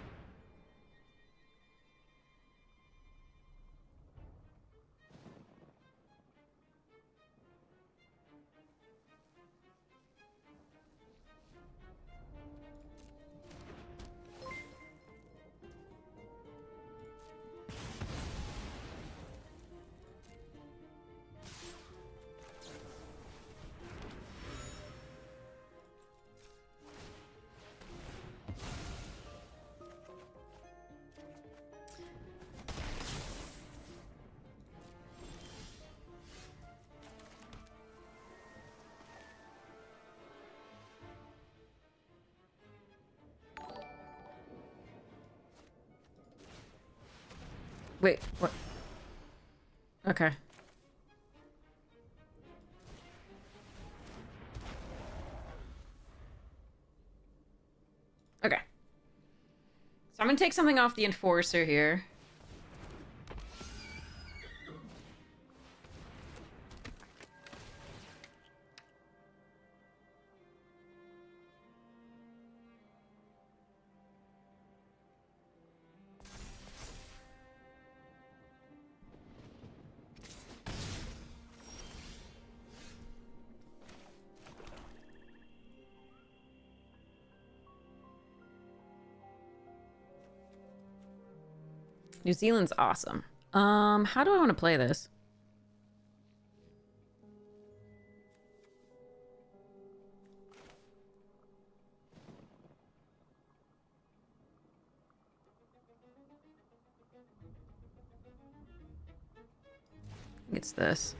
Wait, what? Okay. Okay. So I'm gonna take something off the Enforcer here. New Zealand's awesome. How do I want to play this? It's this.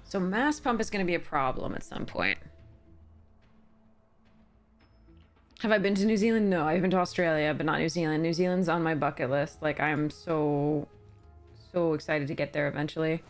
So mass pump is going to be a problem at some point. Have I been to New Zealand? No, I've been to Australia, but not New Zealand. New Zealand's on my bucket list. Like, I'm so excited to get there eventually.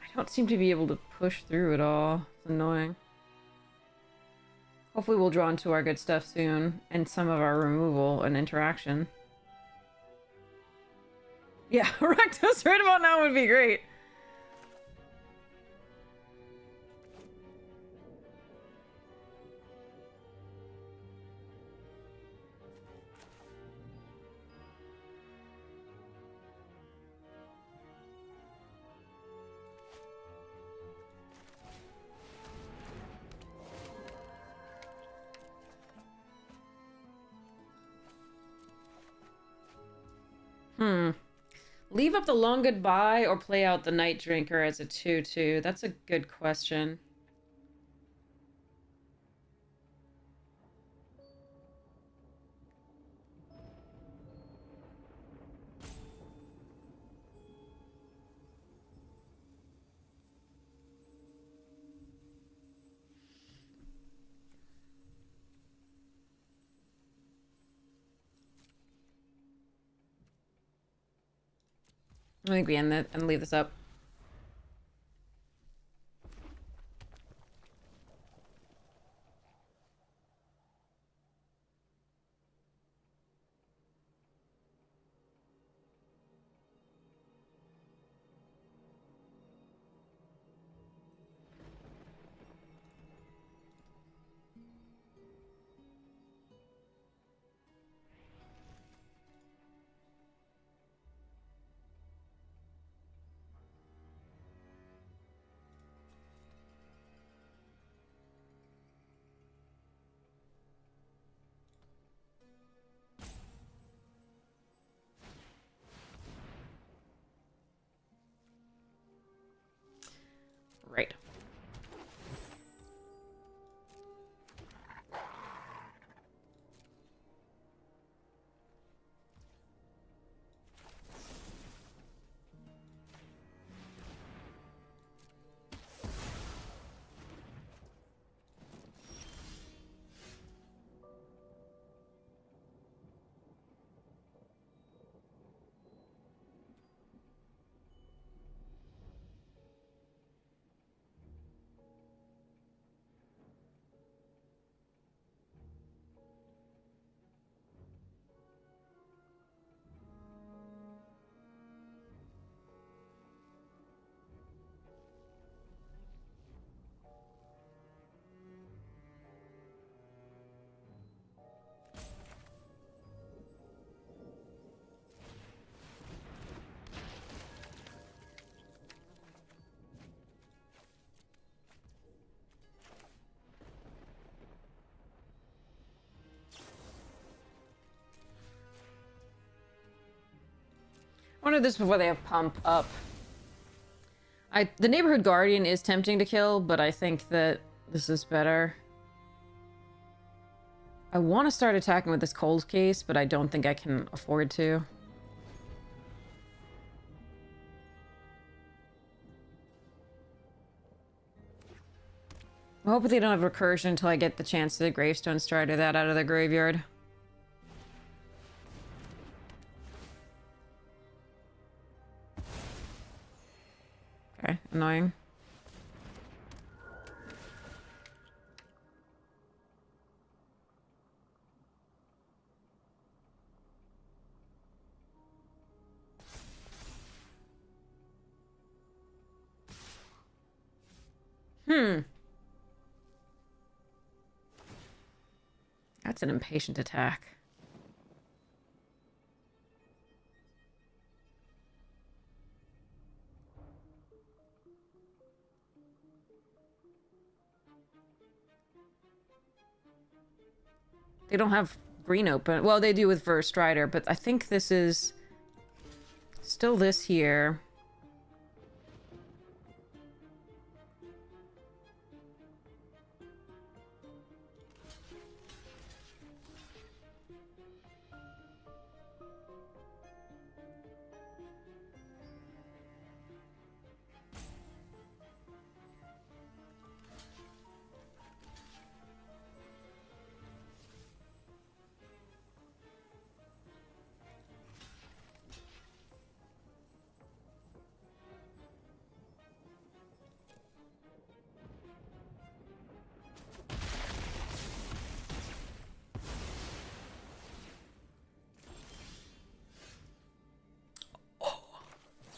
I don't seem to be able to push through it all. It's annoying. Hopefully we'll draw into our good stuff soon, and some of our removal and interaction. Yeah, Rectus right about now would be great. Leave up the long goodbye or play out the night drinker as a 2/2? That's a good question. I think we end that and leave this up. Right. I want to do this before they have pump up. The Neighborhood Guardian is tempting to kill, but I think that this is better. I want to start attacking with this Cold Case, but I don't think I can afford to. I hope they don't have recursion until I get the chance to the Gravestone Strider that out of the graveyard. Okay, annoying. That's an impatient attack. They don't have green open. Well, they do with First Strider, but I think this is still this here.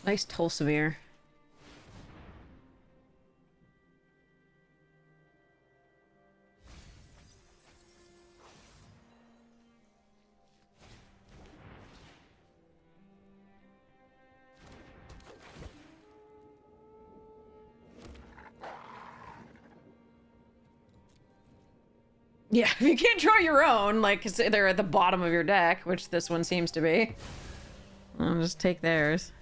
Nice Tulsimir. Yeah, if you can't draw your own, like, 'cause they're at the bottom of your deck, which this one seems to be, I'll just take theirs.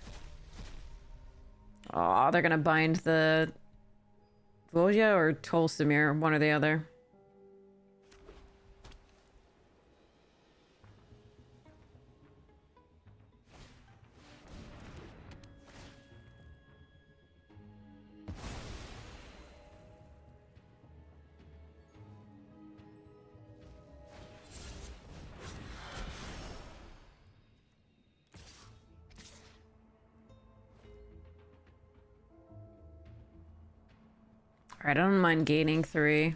Aw, they're gonna bind the Volja or Tolsimir, one or the other. Alright, I don't mind gaining 3.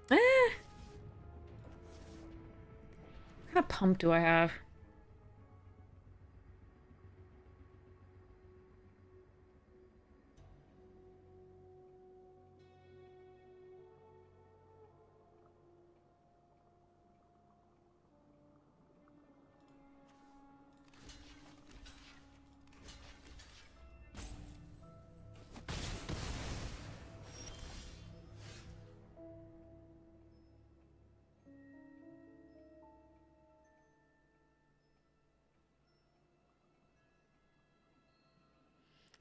What kind of pump do I have?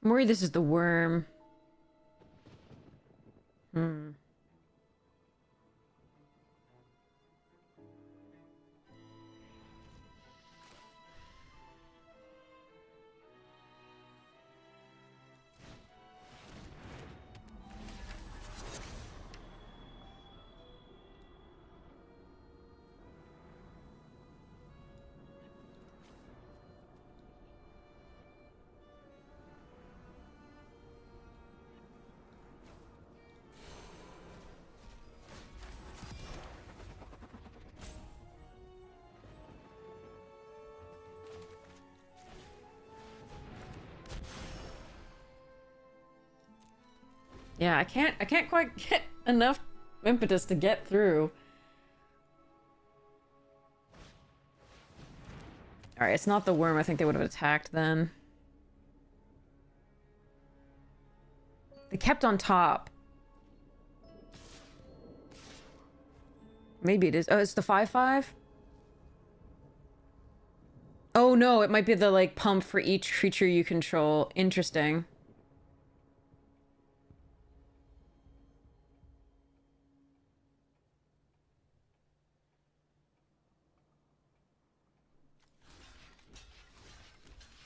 I'm worried this is the worm. Yeah, I can't quite get enough impetus to get through. Alright, it's not the worm. I think they would have attacked then. They kept on top. Maybe it is. Oh, it's the 5/5? Oh no, it might be the, like, pump for each creature you control. Interesting.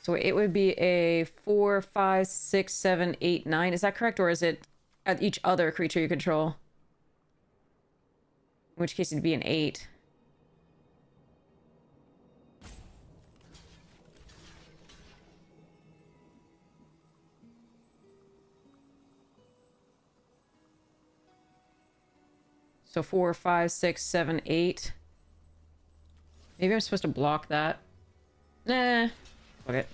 So it would be a 4, 5, 6, 7, 8, 9. Is that correct? Or is it at each other creature you control? In which case it'd be an 8. So 4, 5, 6, 7, 8. Maybe I'm supposed to block that. Nah. Fuck it.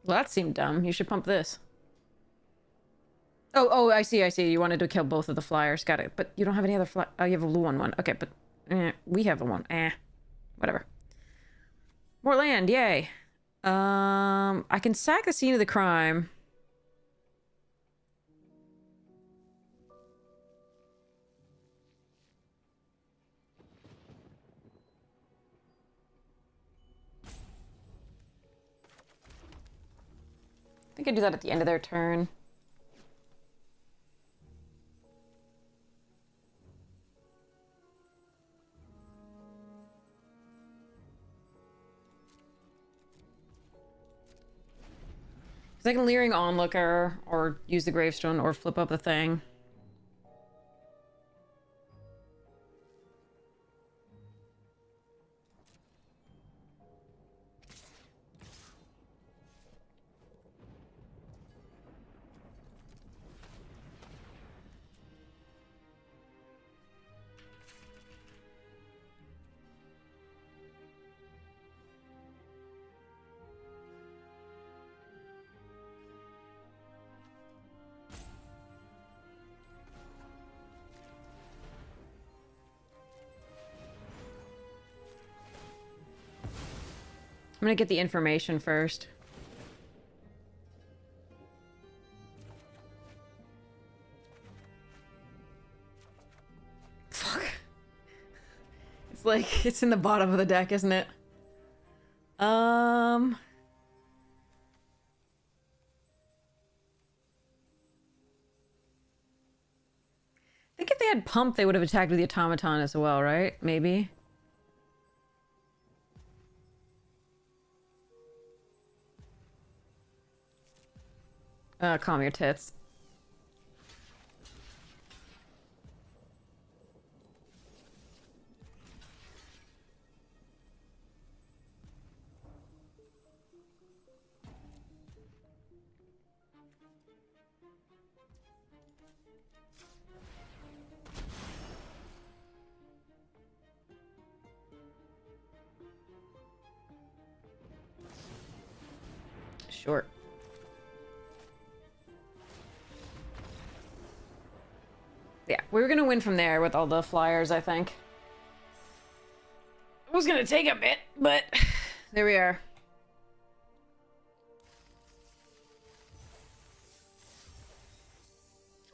Well, that seemed dumb. You should pump this. Oh, I see. You wanted to kill both of the flyers. Got it. But you don't have any other fly... Oh, you have a blue one. Okay, but... we have a one. Whatever. More land. Yay. I can sack the scene of the crime. I think I do that at the end of their turn. Because I can Leering Onlooker, or use the Gravestone, or flip up the thing. I'm gonna get the information first. Fuck. It's like, it's in the bottom of the deck, isn't it? I think if they had Pump, they would have attacked with the Automaton as well, right? Maybe. Calm your tits. Sure. Yeah, we were gonna win from there with all the flyers, I think. It was gonna take a bit, but there we are.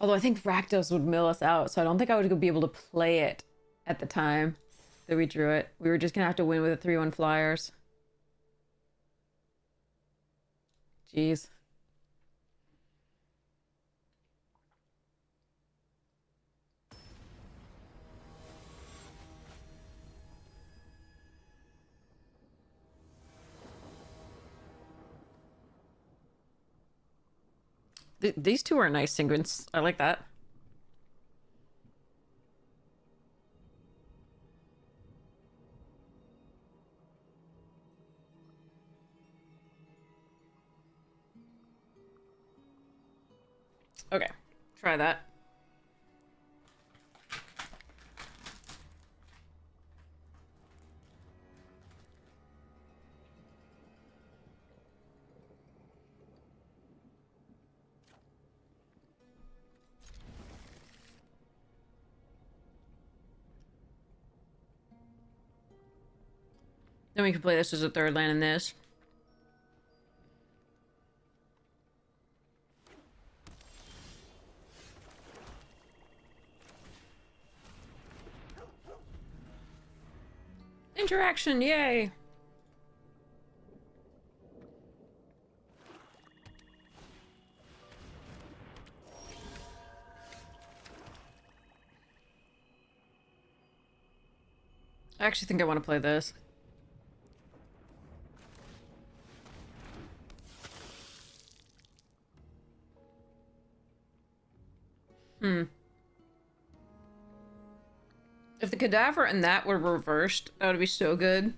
Although I think Rakdos would mill us out, so I don't think I would be able to play it at the time that we drew it. We were just gonna have to win with the 3-1 flyers. Jeez. These two are a nice sequence. I like that. Okay, try that. Then we can play this as a third land in this. Interaction, yay! I actually think I want to play this. If the cadaver and that were reversed, that would be so good.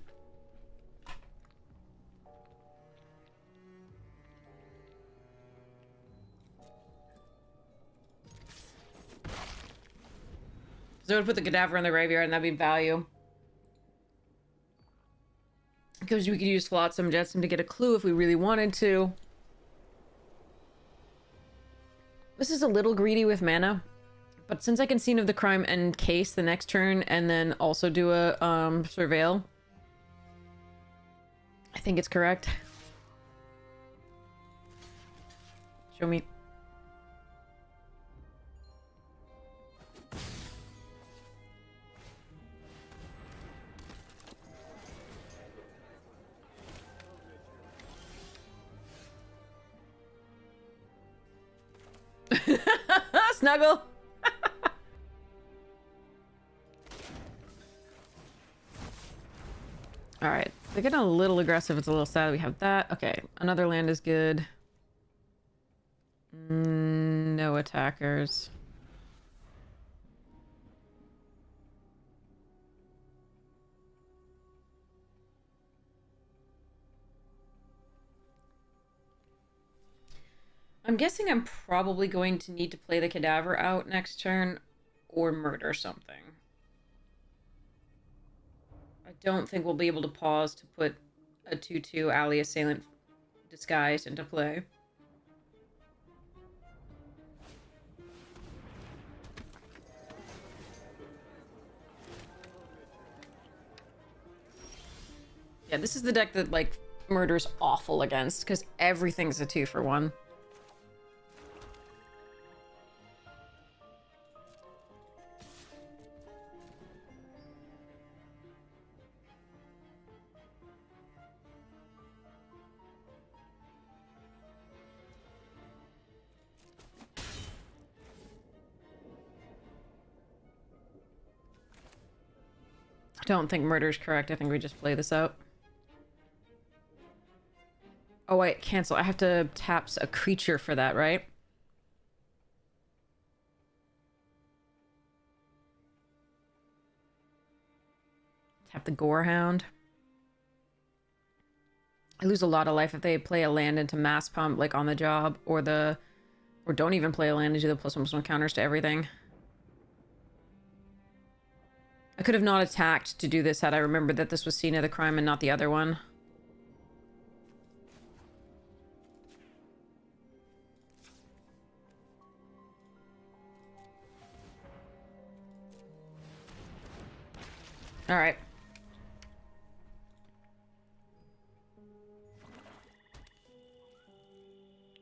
So I would put the cadaver in the graveyard and that'd be value. Because we could use Flotsam Jetsam to get a clue if we really wanted to. This is a little greedy with mana. But since I can Scene of the Crime and Case the next turn and then also do a Surveil, I think it's correct. Show me. Snuggle! Alright, they're getting a little aggressive. It's a little sad we have that. Okay, another land is good. No attackers. I'm guessing I'm probably going to need to play the cadaver out next turn or murder something. I don't think we'll be able to pause to put a 2/2 Alley Assailant disguise into play. Yeah, this is the deck that, like, murder's awful against, because everything's a 2-for-1. I don't think murder's correct. I think we just play this out. Oh wait, cancel. I have to tap a creature for that, right? Tap the Gorehound. I lose a lot of life if they play a land into Mass Pump, like on the job, or don't even play a land and do the +1/+1 counters to everything. I could have not attacked to do this had I remembered that this was Scene of the Crime and not the other one. Alright.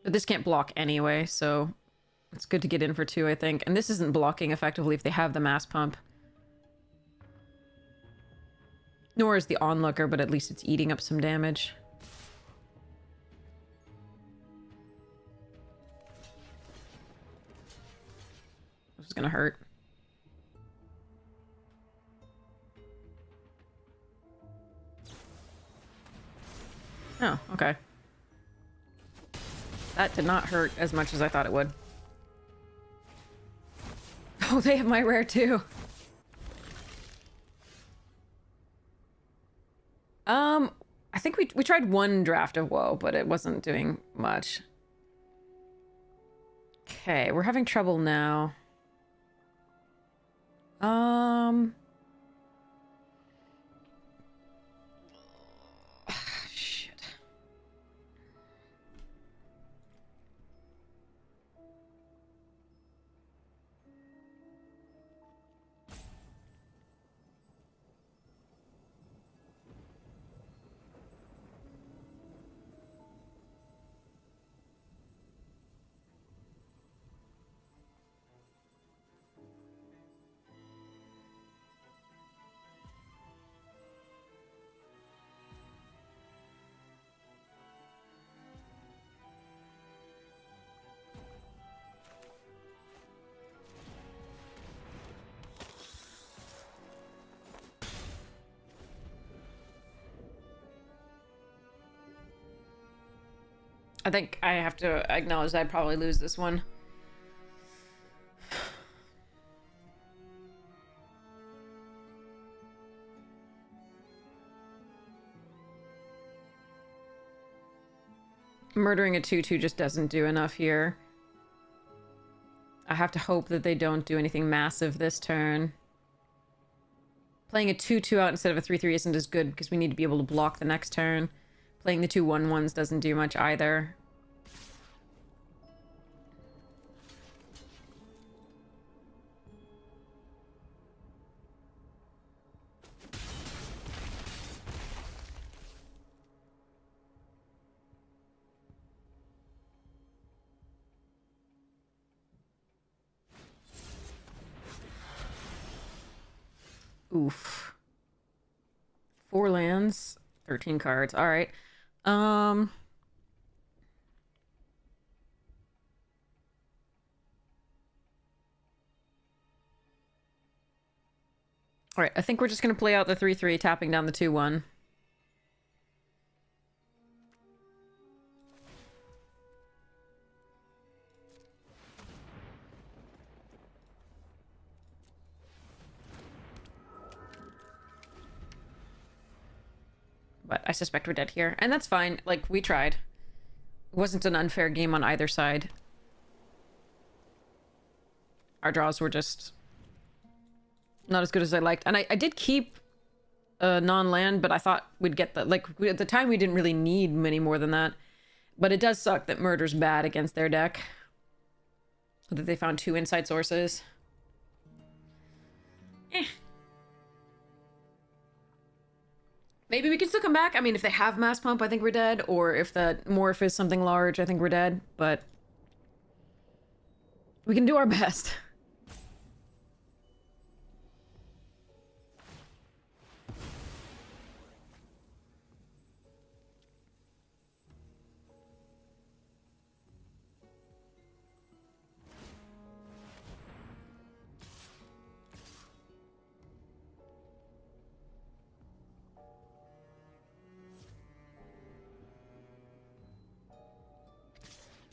But this can't block anyway, so It's good to get in for 2, I think. And this isn't blocking effectively if they have the mass pump. Nor is the onlooker, but at least it's eating up some damage. This is gonna hurt. Oh, okay. That did not hurt as much as I thought it would. Oh, they have my rare too. I think we tried one draft of Woe, but it wasn't doing much. Okay, we're having trouble now. Shit. I think I have to acknowledge that I'd probably lose this one. Murdering a 2/2 just doesn't do enough here. I have to hope that they don't do anything massive this turn. Playing a 2/2 out instead of a 3/3 isn't as good because we need to be able to block the next turn. Playing the 2 1/1s doesn't do much either. Oof. 4 lands, 13 cards. All right. All right, I think we're just going to play out the 3/3, tapping down the 2/1. But I suspect we're dead here. And that's fine. Like, we tried. It wasn't an unfair game on either side. Our draws were just not as good as I liked. And I did keep non-land, but I thought we'd get the... Like, at the time, we didn't really need many more than that. But it does suck that Murder's bad against their deck. That they found 2 inside sources. Maybe we can still come back. I mean, if they have Mass Pump, I think we're dead. Or if the Morph is something large, I think we're dead. But we can do our best.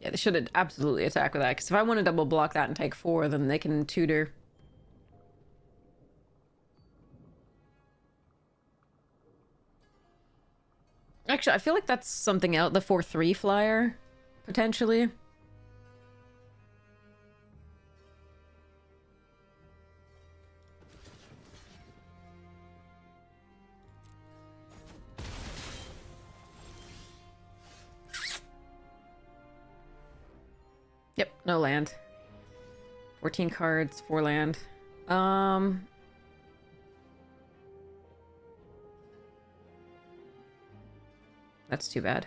Yeah, they should absolutely attack with that, because if I want to double block that and take 4, then they can tutor. Actually, I feel like that's something else. The 4/3 flyer, potentially. Yep, no land. 14 cards, 4 land. That's too bad.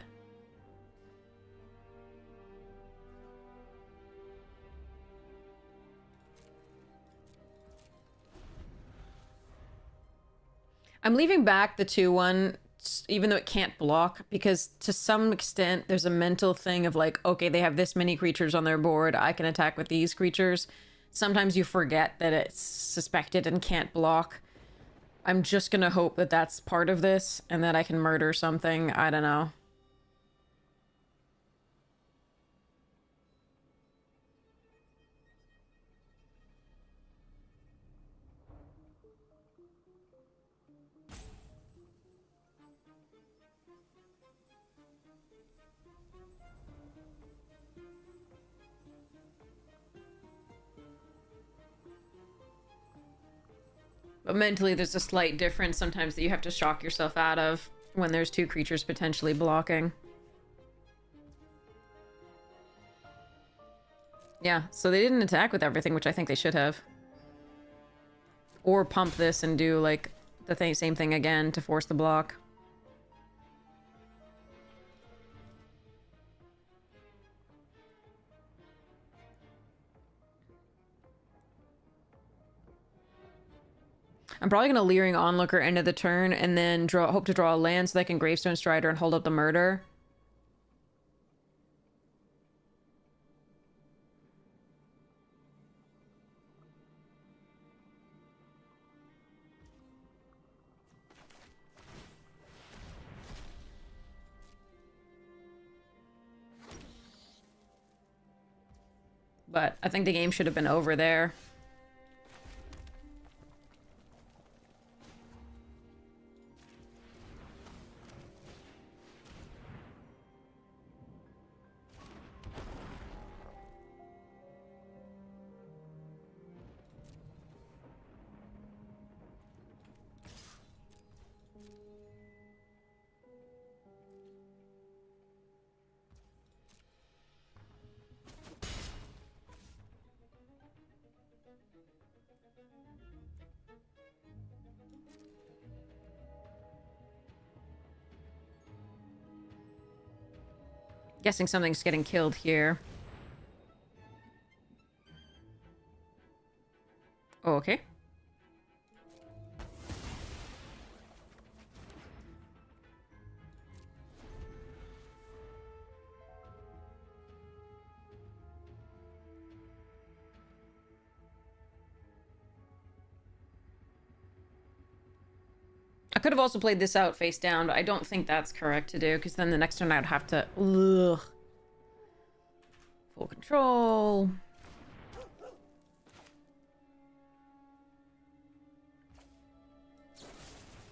I'm leaving back the 2/1, even though it can't block, because to some extent there's a mental thing of like, okay, they have this many creatures on their board, I can attack with these creatures. Sometimes you forget that it's suspected and can't block. I'm just gonna hope that that's part of this and that I can murder something. I don't know. But mentally, there's a slight difference sometimes that you have to shock yourself out of when there's 2 creatures potentially blocking. Yeah, so they didn't attack with everything, which I think they should have. Or pump this and do, like, the same thing again to force the block. I'm probably going to Leering Onlooker end of the turn and then hope to draw a land so that I can Gravestone Strider and hold up the murder. But I think the game should have been over there. Guessing something's getting killed here. Oh, okay. I could have also played this out face down, but I don't think that's correct to do, because then the next turn I'd have to... Ugh. Full control.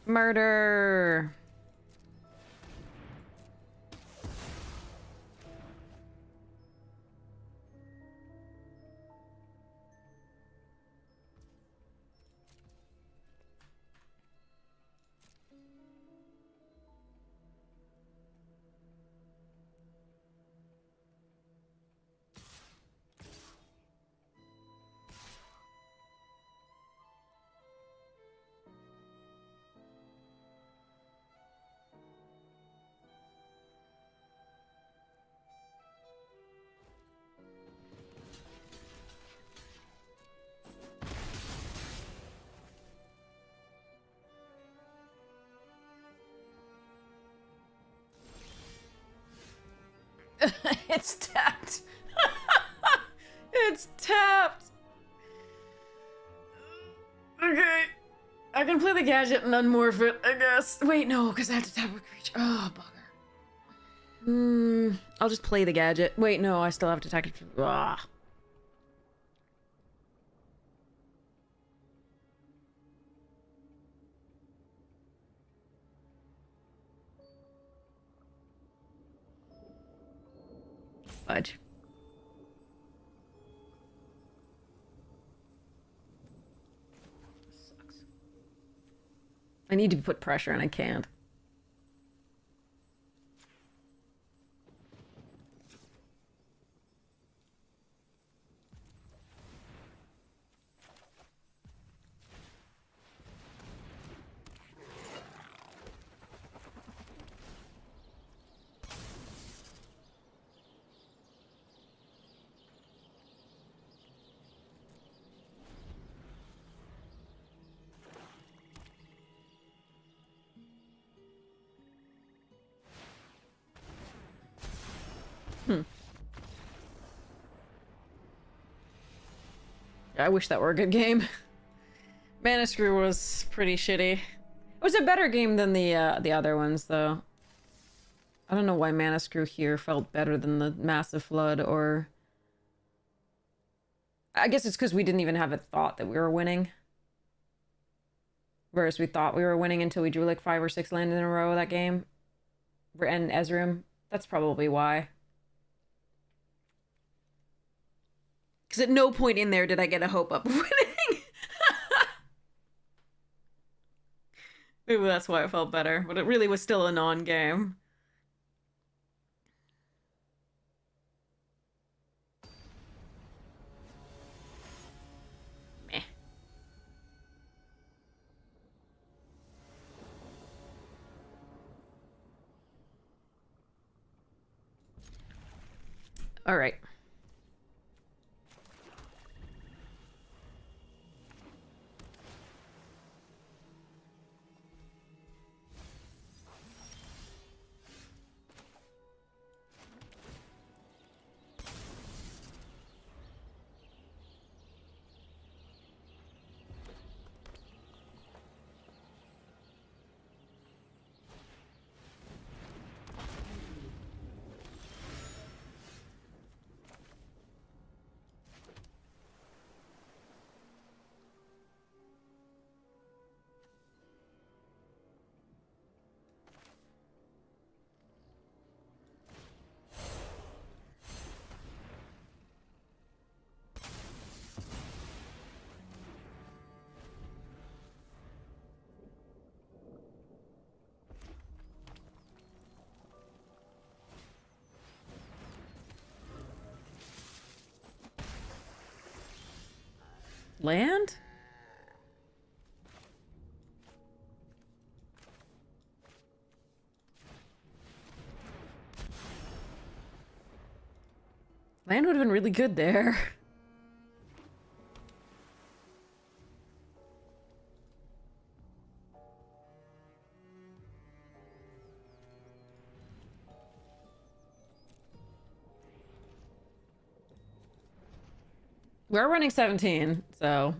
Murder. It's tapped. It's tapped. Okay. I can play the gadget and unmorph it, I guess. Wait, no, because I have to tap a creature. Oh, bugger. I'll just play the gadget. Wait, no, I still have to attack it. Ah. Fudge. Sucks. I need to put pressure and I can't. Hmm. I wish that were a good game. Mana Screw was pretty shitty. It was a better game than the other ones, though. I don't know why Mana Screw here felt better than the Massive Flood, or... I guess it's because we didn't even have a thought that we were winning. Whereas we thought we were winning until we drew like 5 or 6 lands in a row that game. And Ezreal. That's probably why. Because at no point in there did I get a hope up of winning. Maybe that's why it felt better. But it really was still a non-game. Meh. All right. Land? Land would have been really good there. We're running 17, so...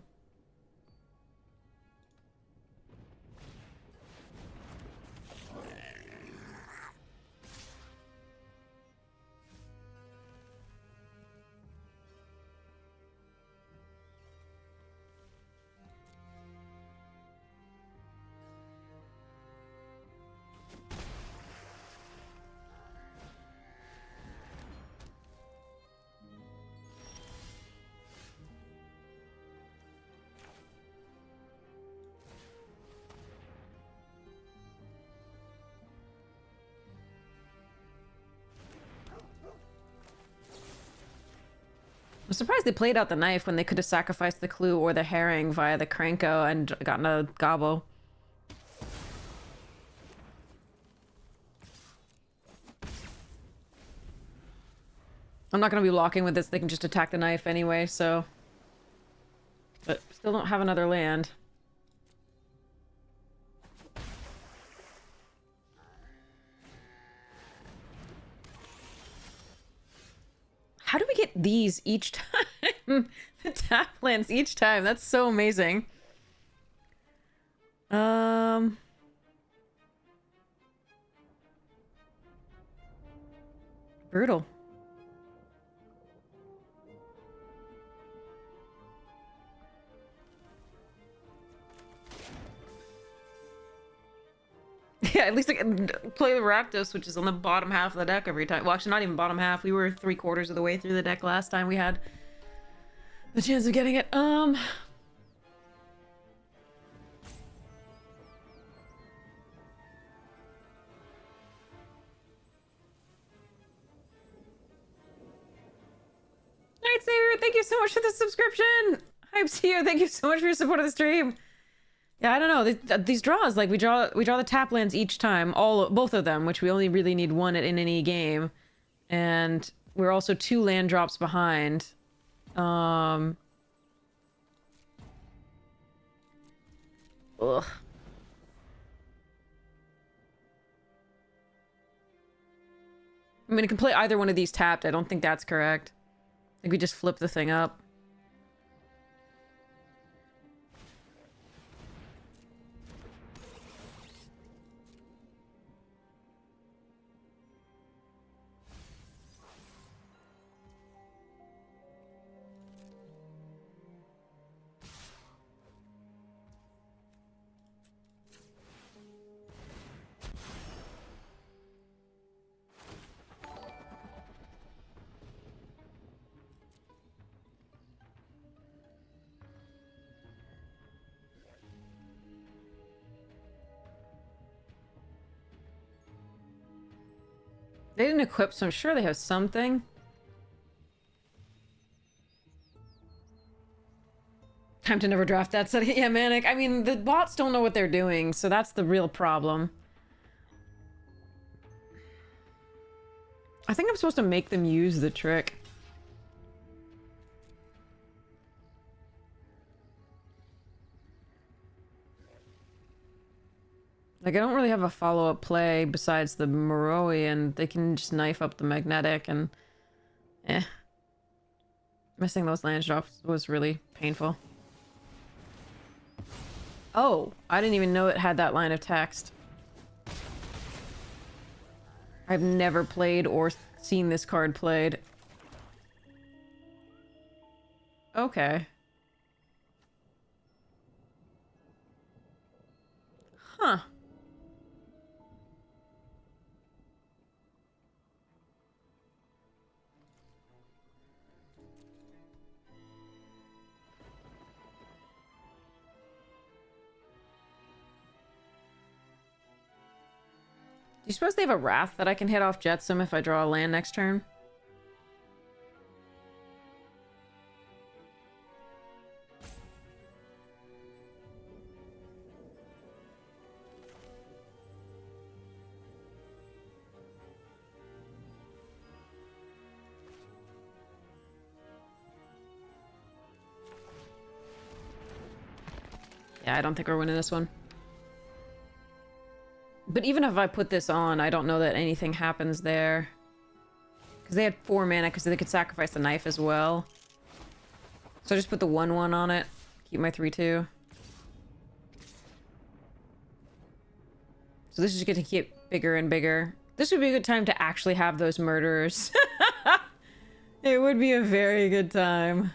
I'm surprised they played out the knife when they could have sacrificed the clue or the herring via the Kranko and gotten a gobble. I'm not going to be blocking with this. They can just attack the knife anyway, so... But still don't have another land. How do we get these each time? The tap lands each time. That's so amazing. Brutal. Yeah, at least I can play the Rakdos, which is on the bottom half of the deck every time. Well, actually, not even bottom half. We were 3/4 of the way through the deck last time we had the chance of getting it. Night Savior, thank you so much for the subscription. Hype to you. Thank you so much for your support of the stream. Yeah, I don't know. These draws, like we draw the tap lands each time, both of them, which we only really need one in any game, and we're also 2 land drops behind. Ugh. I mean, I can play either one of these tapped. I don't think that's correct. I think we just flip the thing up. They didn't equip, so I'm sure they have something. Time to never draft that set. Yeah, Manic. I mean, the bots don't know what they're doing, so that's the real problem. I think I'm supposed to make them use the trick. Like, I don't really have a follow-up play besides the Moroi, and they can just knife up the magnetic, and... eh. Missing those land drops was really painful. Oh, I didn't even know it had that line of text. I've never played or seen this card played. Okay. Huh. Do you suppose they have a Wrath that I can hit off Jetsam if I draw a land next turn? Yeah, I don't think we're winning this one. But even if I put this on, I don't know that anything happens there. Because they had 4 mana, because they could sacrifice the knife as well. So I just put the 1/1 on it. Keep my 3/2. So this is going to get bigger and bigger. This would be a good time to actually have those murderers. It would be a very good time.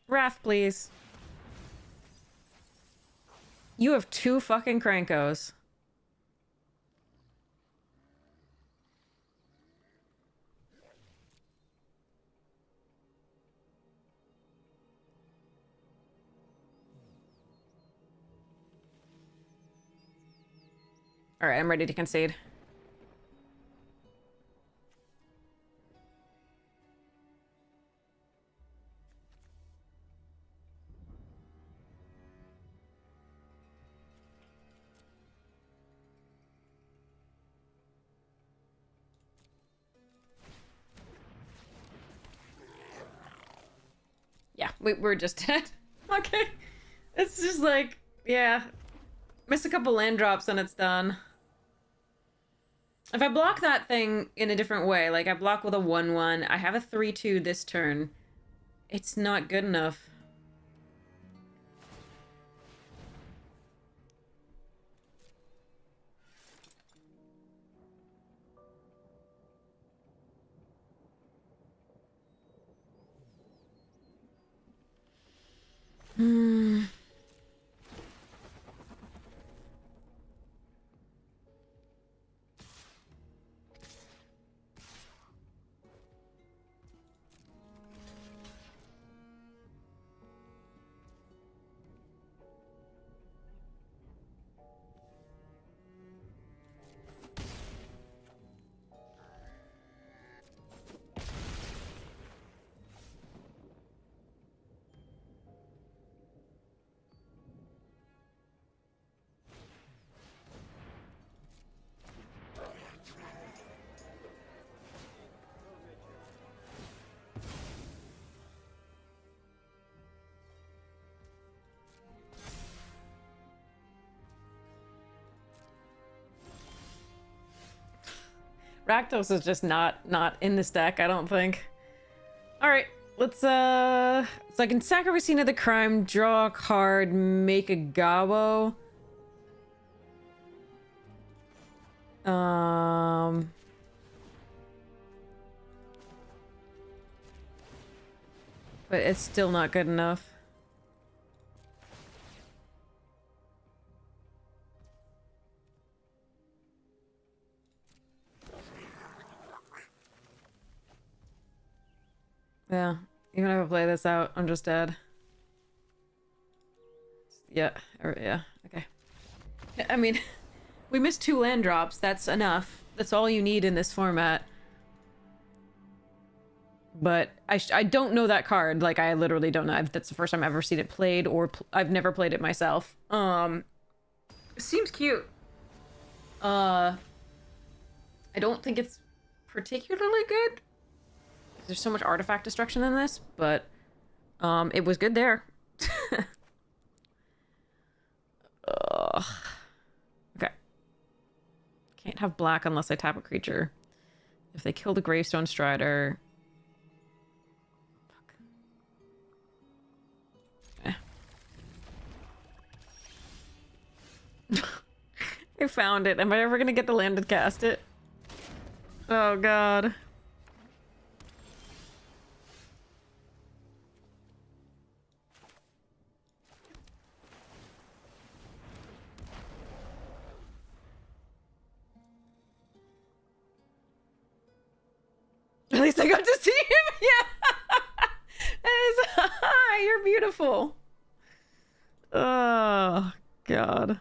Wrath, please. You have 2 fucking Krankos. Alright, I'm ready to concede. Yeah, we're just dead. Okay. It's just like, yeah. Miss a couple land drops and it's done. If I block that thing in a different way, like I block with a 1/1, I have a 3/2 this turn, it's not good enough. Hmm. Rakdos is just not in this deck, I don't think. Alright, let's so I can sacrifice scene of the crime, draw a card, make a Gabo. But it's still not good enough. Yeah, even if I play this out, I'm just dead. Yeah, yeah, okay. I mean, we missed 2 land drops. That's enough. That's all you need in this format. But I don't know that card. Like, I literally don't know. That's the first time I've ever seen it played, or I've never played it myself. Seems cute. I don't think it's particularly good. There's so much artifact destruction in this, but it was good there. Okay. Can't have black unless I tap a creature. If they kill the Gravestone Strider... Fuck. I found it. Am I ever gonna get the land to cast it? Oh god. At least I got to see him. Yeah. Hi, you're beautiful. Oh, God.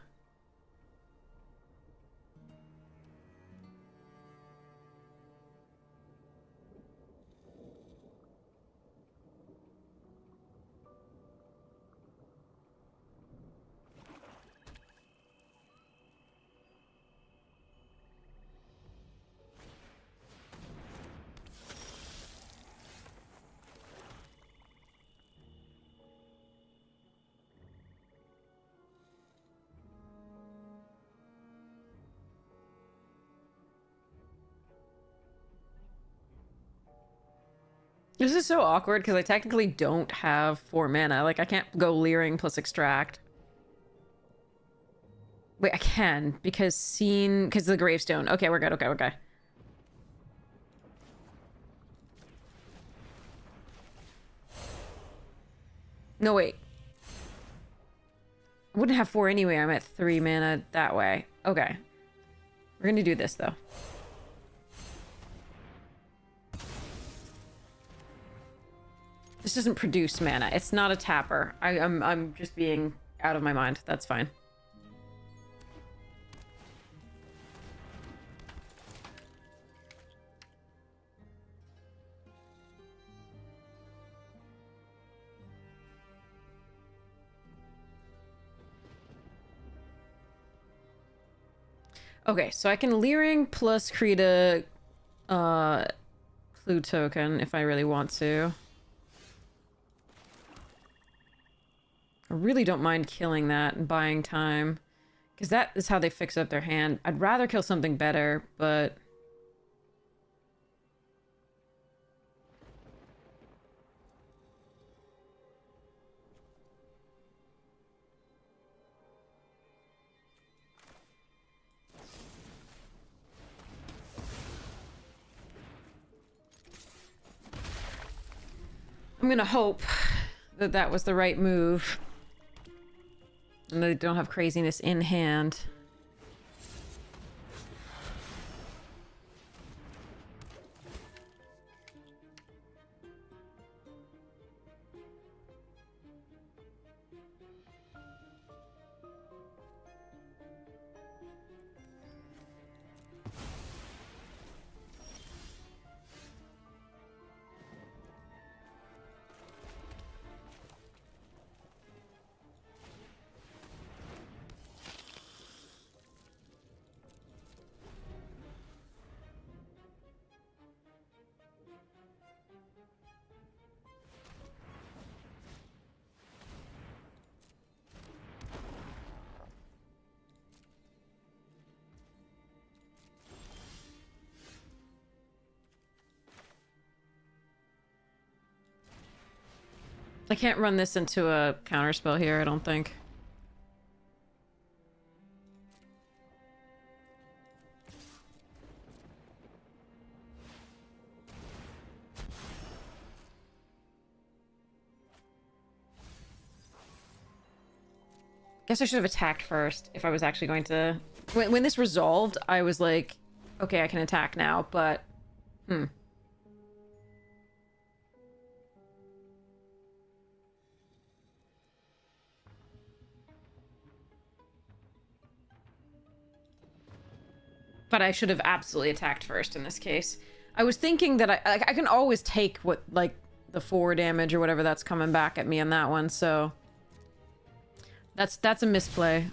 This is so awkward because I technically don't have 4 mana. Like, I can't go Leering plus Extract. Wait, I can because because of the Gravestone. Okay, we're good. Okay, okay. No, wait. I wouldn't have 4 anyway. I'm at 3 mana that way. Okay. We're gonna do this, though. This doesn't produce mana. It's not a tapper. I'm just being out of my mind. That's fine. Okay, so I can Leering plus create a clue token if I really want to. I really don't mind killing that and buying time, because that is how they fix up their hand. I'd rather kill something better, but... I'm gonna hope that that was the right move. And they don't have craziness in hand. I can't run this into a counterspell here, I don't think. Guess I should have attacked first if I was actually going to... When this resolved, I was like, okay, I can attack now, but... But I should have absolutely attacked first in this case. I was thinking that I can always take what, like, the 4 damage or whatever that's coming back at me on that one, so... That's a misplay.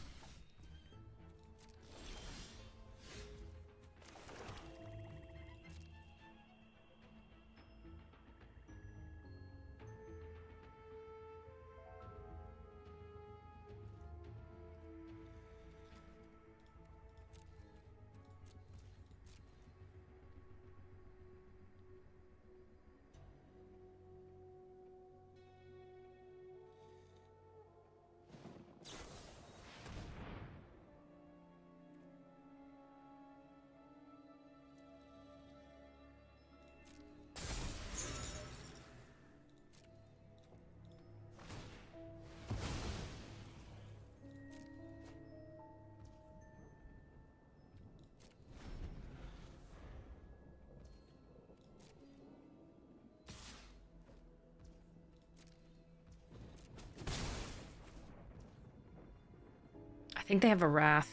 I think they have a Wrath.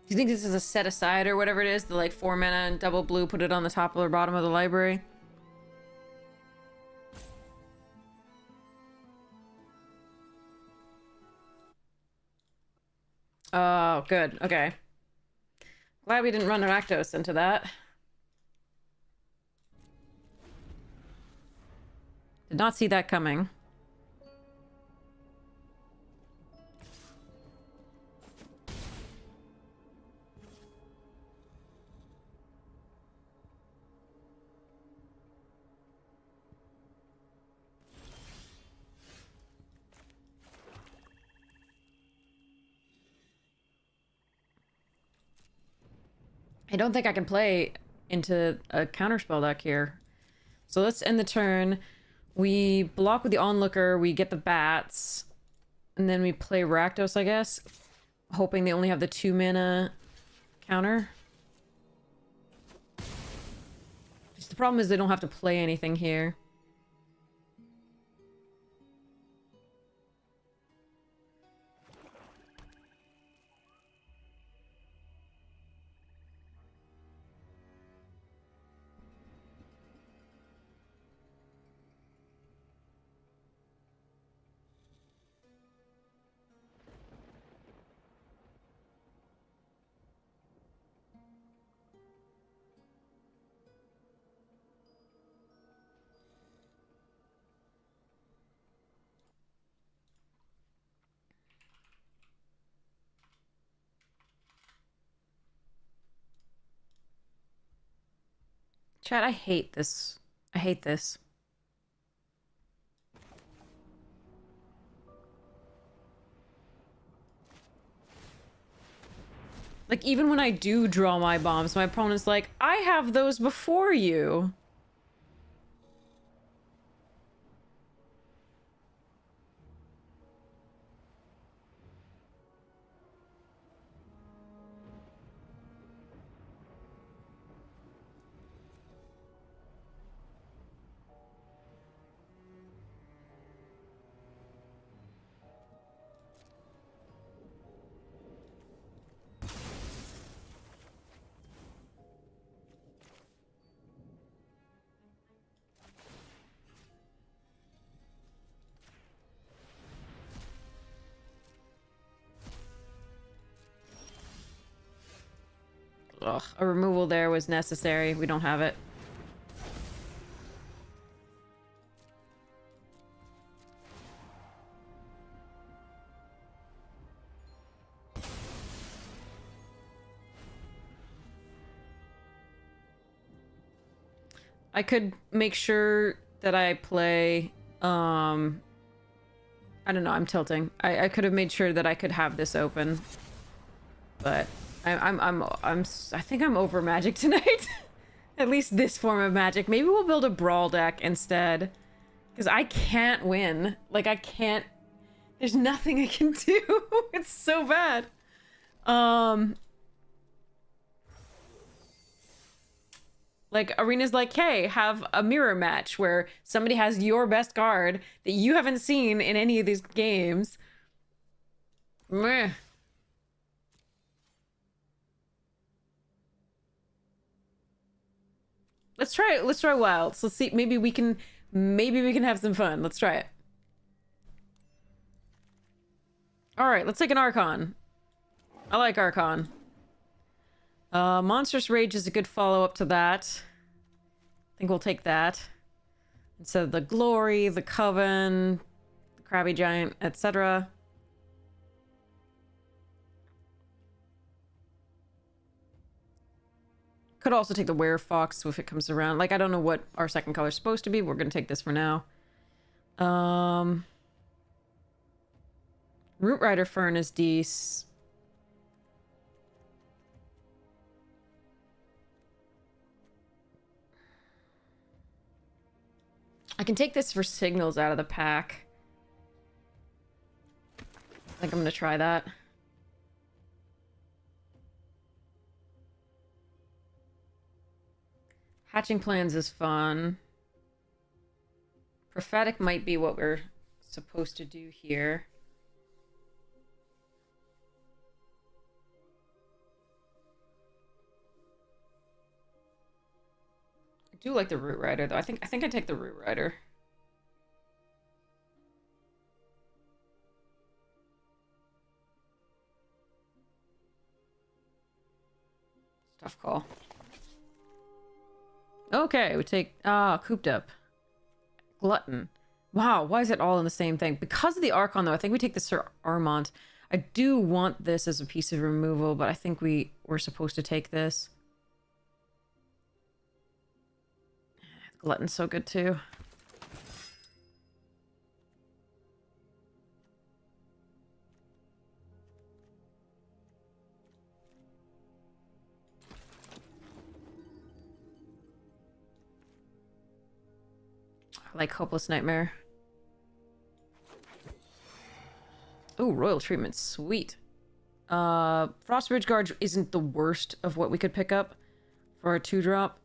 Do you think this is a set aside or whatever it is? The like 4 mana and double blue, put it on the top or bottom of the library? Oh, good. Okay. Glad we didn't run Rakdos into that. Did not see that coming. I don't think I can play into a counterspell deck here. So let's end the turn. We block with the Onlooker, we get the bats, and then we play Rakdos, I guess. Hoping they only have the 2 mana counter. Just the problem is they don't have to play anything here. Chat, I hate this. I hate this. Like, even when I do draw my bombs, my opponent's like, I have those before you. Ugh, a removal there was necessary. We don't have it. I could make sure that I play, I don't know, I'm tilting. I could have made sure that I could have this open. But I think I'm over Magic tonight. At least this form of Magic. Maybe we'll build a Brawl deck instead. Because I can't win. Like, I can't... There's nothing I can do. It's so bad. Like, Arena's like, hey, have a mirror match where somebody has your best card that you haven't seen in any of these games. Meh. Let's try it. Let's try Wilds. Let's see. Maybe we can have some fun. Let's try it. All right, let's take an Archon. I like Archon. Monstrous Rage is a good follow-up to that. I think we'll take that. Instead of the Glory, the Coven, the Crabby Giant, etc. Could also take the Werefox if it comes around. Like, I don't know what our second color is supposed to be. We're going to take this for now. Root Rider Fern is decent. I can take this for signals out of the pack. I think I'm going to try that. Hatching Plans is fun. Prophetic might be what we're supposed to do here. I do like the Root Rider, though. I think I take the Root Rider. Tough call. Okay, we take... Cooped Up. Glutton. Wow, why is it all in the same thing? Because of the Archon, though, I think we take the Sir Armont. I do want this as a piece of removal, but I think we're supposed to take this. Glutton's so good, too. I like Hopeless Nightmare. Oh, Royal Treatment. Sweet. Frostbridge Guard isn't the worst of what we could pick up for a 2-drop.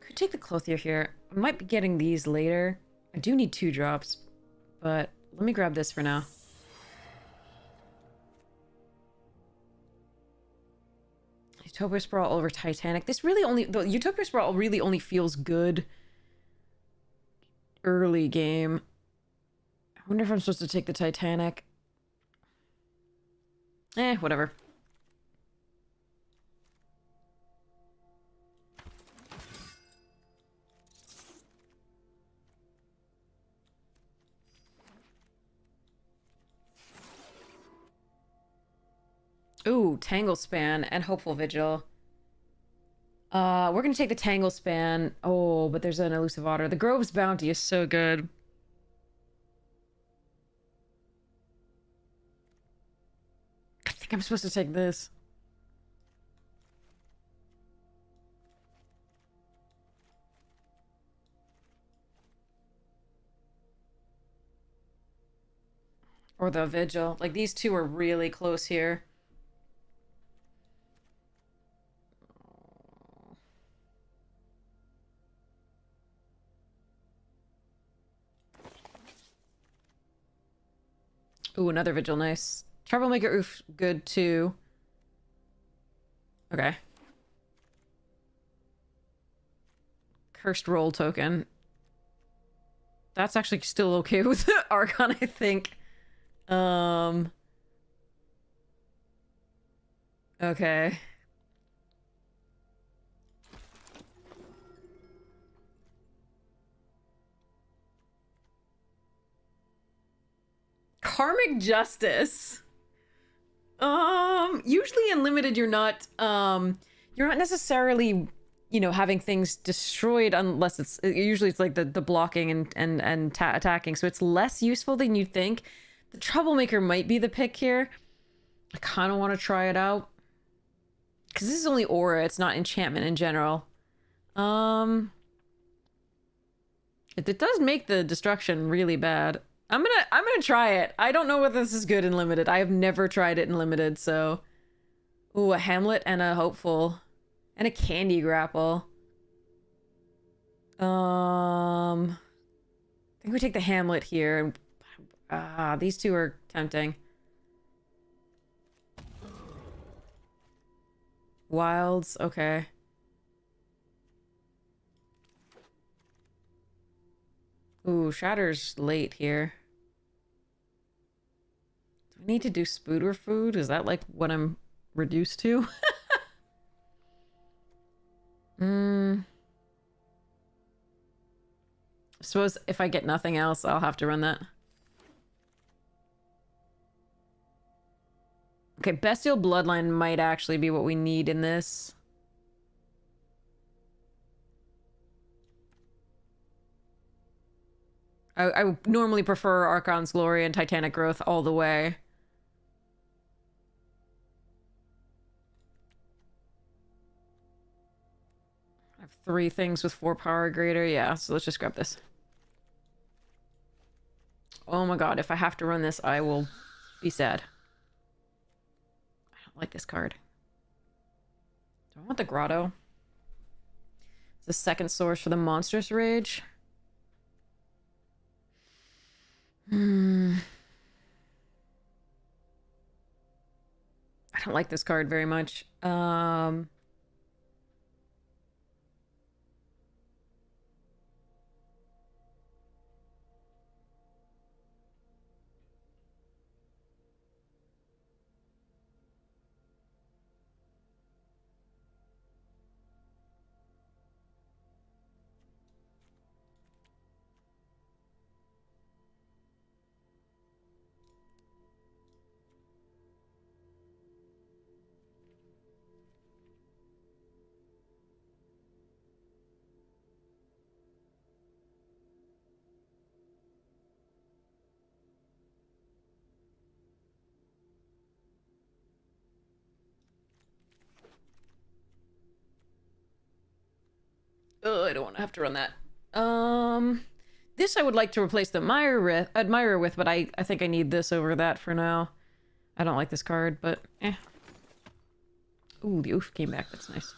Could take the Clothier here. I might be getting these later. I do need 2-drops, but let me grab this for now. Utopia Sprawl over Titanic. This really only... The Utopia Sprawl really only feels good early game. I wonder if I'm supposed to take the Titanic. Whatever. Ooh, Tangle Span and Hopeful Vigil. We're gonna take the Tangle Span. Oh, but there's an Elusive Otter. The Grove's Bounty is so good. I think I'm supposed to take this. Or the Vigil. Like, these two are really close here. Ooh, another Vigil, nice. Troublemaker Oof, good too. Okay. Cursed Roll token. That's actually still okay with the Archon, I think. Okay. Karmic Justice. Usually in limited you're not necessarily, you know, having things destroyed unless it's usually it's like the blocking and attacking, so it's less useful than you'd think. The Troublemaker might be the pick here. I kind of want to try it out because this is only aura, it's not enchantment in general. It does make the destruction really bad. I'm gonna try it. I don't know whether this is good in limited. I have never tried it in limited, so. Ooh, a Hamlet and a Hopeful. And a Candy Grapple. I think we take the Hamlet here. These two are tempting. Wilds, okay. Ooh, Shatter's late here. Do I need to do Spooter Food? Is that like what I'm reduced to? I suppose if I get nothing else, I'll have to run that. Okay, Bestial Bloodline might actually be what we need in this. I normally prefer Archon's Glory and Titanic Growth all the way. I have 3 things with 4 power greater. Yeah, so let's just grab this. Oh my god, if I have to run this, I will be sad. I don't like this card. Do I want the Grotto? It's the second source for the Monstrous Rage. I don't like this card very much. I don't want to have to run that. This I would like to replace the Admirer with, but I think I need this over that for now. I don't like this card, but eh. Ooh, the Oof came back. That's nice.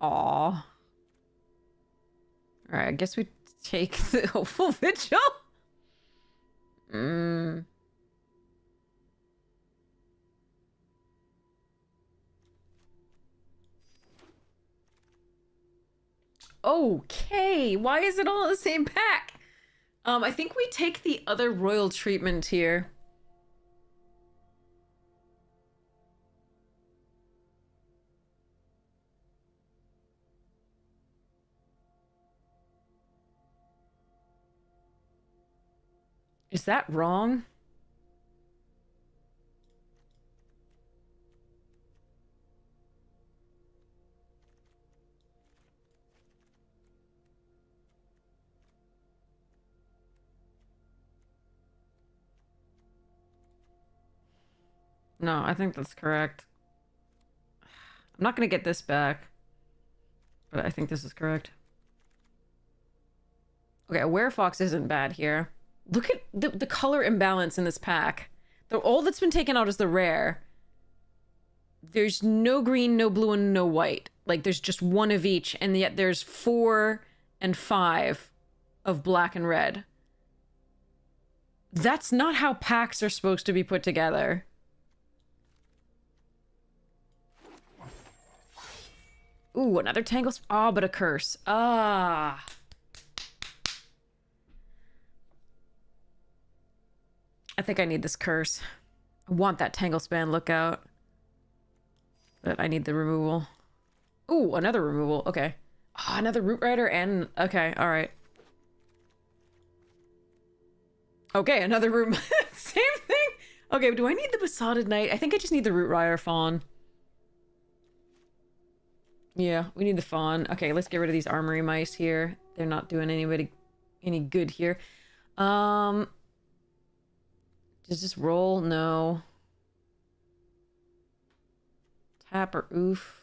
Aw. Alright, I guess we take the Hopeful Vigil. Okay, why is it all in the same pack? I think we take the other royal treatment here. Is that wrong? No, I think that's correct. I'm not gonna get this back, but I think this is correct. Okay, a Werefox isn't bad here. Look at the color imbalance in this pack. All that's been taken out is the rare. There's no green, no blue, and no white. Like, there's just one of each, and yet there's 4 and 5 of black and red. That's not how packs are supposed to be put together. Ooh, another Tangle... Ah, but a curse. Ah. I think I need this curse. I want that Tangle Span lookout. But I need the removal. Ooh, another removal. Okay. Oh, another Root Rider and... Okay, alright. Okay, another room. Same thing. Okay, do I need the Besotted Knight? I think I just need the Root Rider Fawn. Yeah, we need the Fawn. Okay, let's get rid of these Armory Mice here. They're not doing anybody any good here. Does this roll? No. Tap or oof?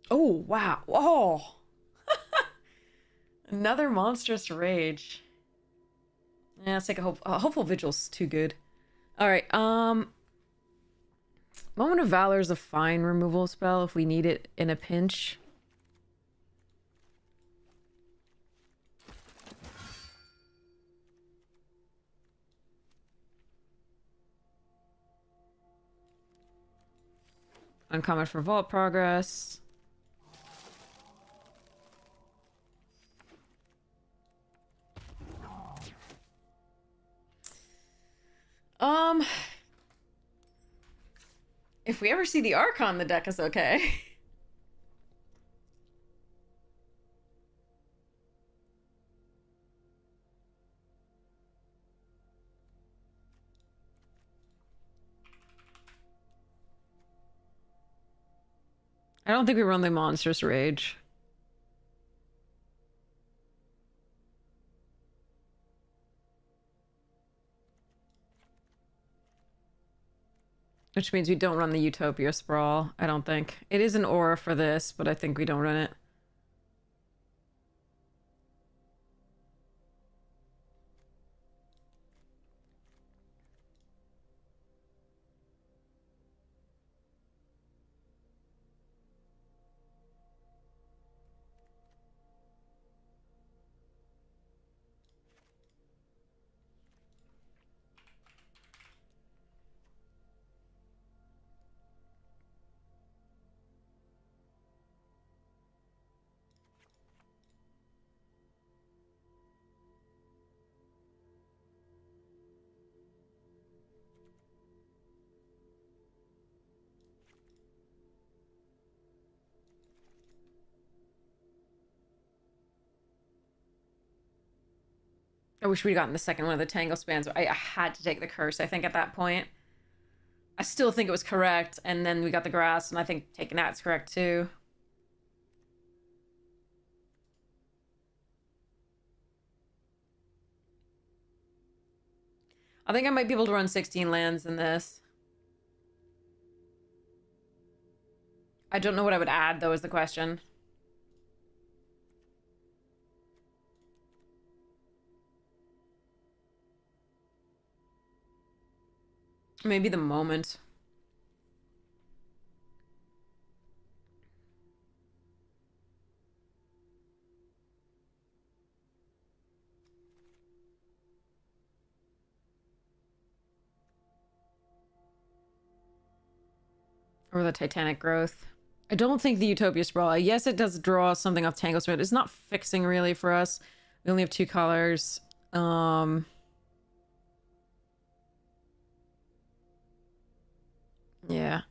Oh, wow. Oh! Another Monstrous Rage. Yeah, let's take a Hopeful Vigil's too good. Alright, Moment of Valor is a fine removal spell if we need it in a pinch. Uncommon for Vault Progress. If we ever see the Archon, the deck is okay. I don't think we run the Monstrous Rage. Which means we don't run the Utopia Sprawl, I don't think. It is an aura for this, but I think we don't run it. I wish we'd gotten the second one of the Tangle Spans. I had to take the curse, I think, at that point. I still think it was correct, and then we got the grass, and I think taking that's correct, too. I think I might be able to run 16 lands in this. I don't know what I would add, though, is the question. Maybe the Moment. Or the Titanic Growth. I don't think the Utopia Sprawl. Yes, it does draw something off Tangle Spread. It's not fixing, really, for us. We only have 2 colors. Yeah.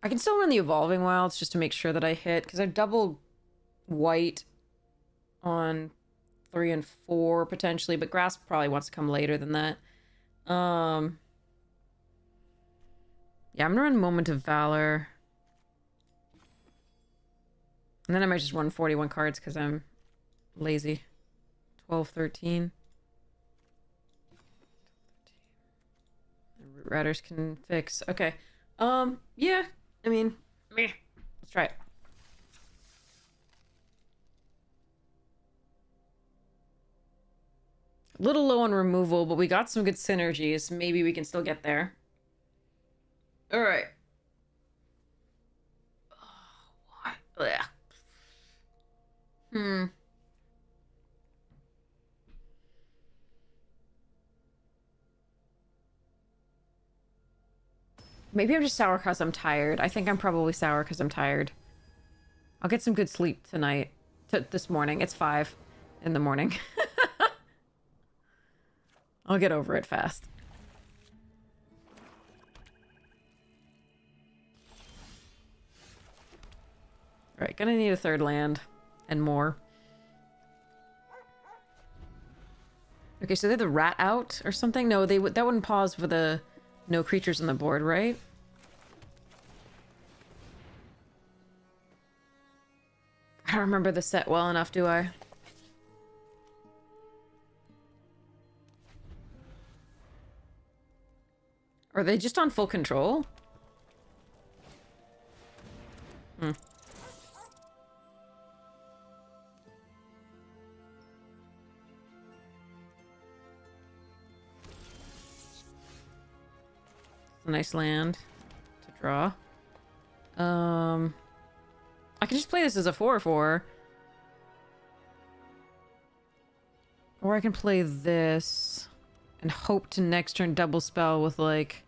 I can still run the Evolving Wilds just to make sure that I hit, because I double white on 3 and 4, potentially, but Grass probably wants to come later than that. Yeah, I'm gonna run Moment of Valor. And then I might just run 41 cards because I'm lazy. 12, 13. Root Riders can fix. Okay. Yeah. I mean, meh. Let's try it. A little low on removal, but we got some good synergies. Maybe we can still get there. Alright. What? Hmm. Maybe I'm just sour because I'm tired. I think I'm probably sour because I'm tired. I'll get some good sleep tonight. This morning. It's 5 in the morning. I'll get over it fast. Alright, gonna need a third land. And more. Okay, so they had the rat out or something? No, that wouldn't pause for the no creatures on the board, right? I don't remember the set well enough, do I? Are they just on full control? Hmm. A nice land to draw. I can just play this as a 4/4. Or I can play this and hope to next turn double spell with, like,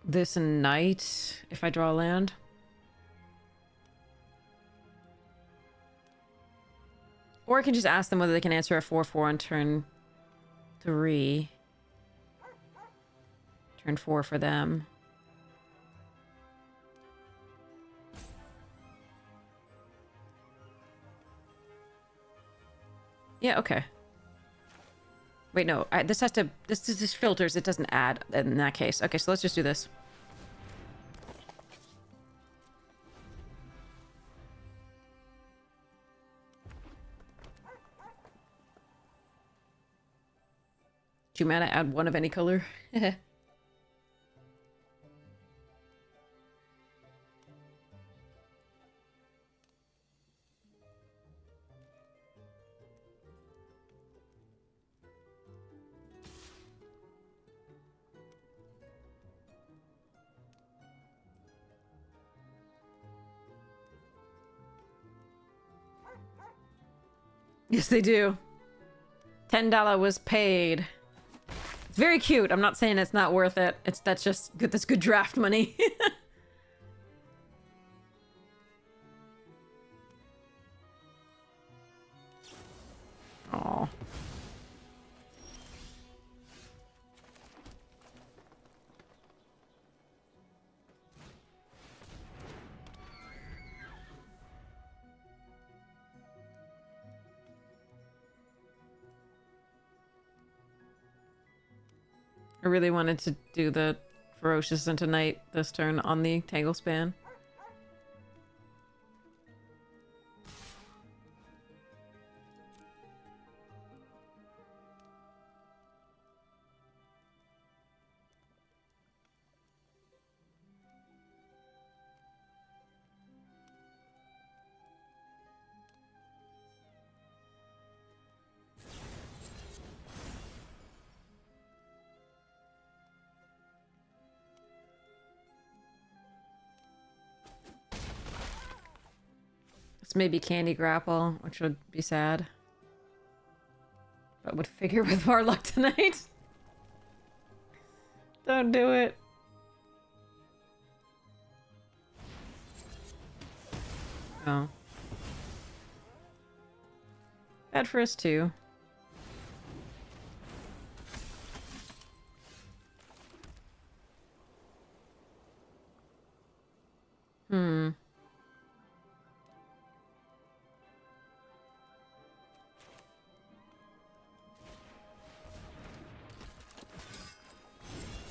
this and knight if I draw a land. Or I can just ask them whether they can answer a 4/4 on turn 3. Turn 4 for them. Yeah, okay. Wait, no. This has to... This filters. It doesn't add in that case. Okay, so let's just do this. Do you mana add 1 of any color? Yes, they do. $10 was paid. It's very cute. I'm not saying it's not worth it. That's just good. That's good draft money. Aw. I really wanted to do the Ferocious into Night this turn on the Tangle Span. It's maybe Candy Grapple, which would be sad. But would figure with more luck tonight. Don't do it. Oh. Bad for us too. Hmm.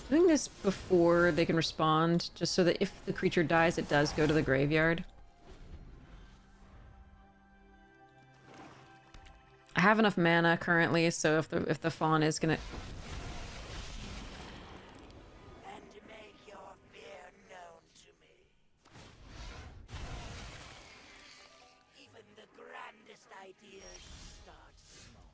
Doing this before they can respond, just so that if the creature dies, it does go to the graveyard. I have enough mana currently, so if the fawn is gonna... And make your fear known to me. Even the grandest ideas start small.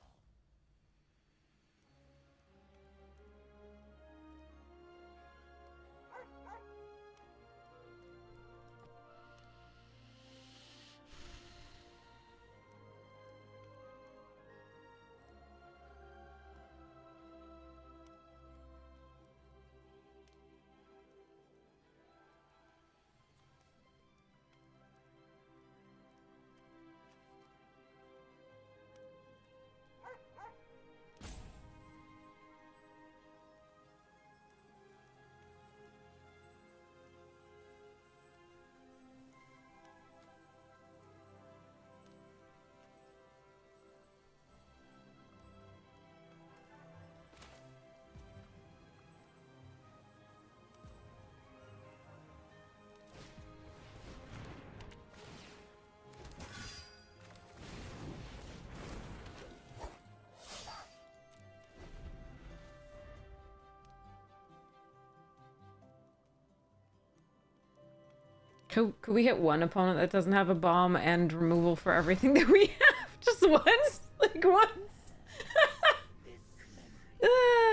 Could we hit one opponent that doesn't have a bomb and removal for everything that we have? Just once? Like once?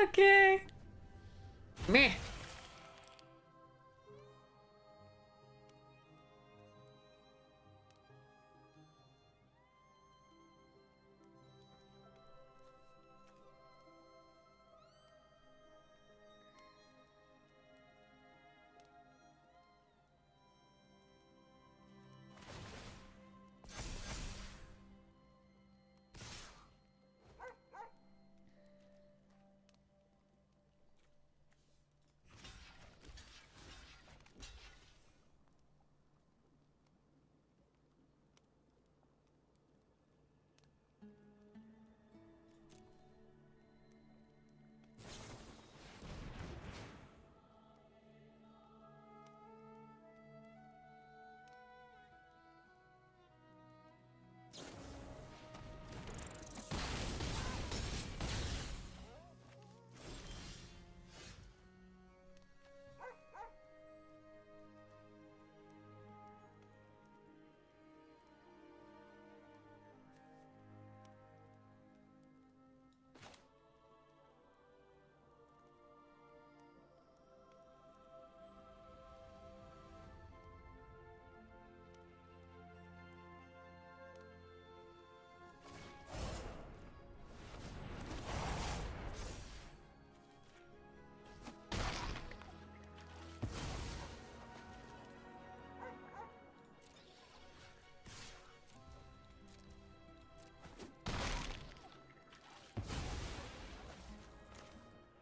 Okay. Meh.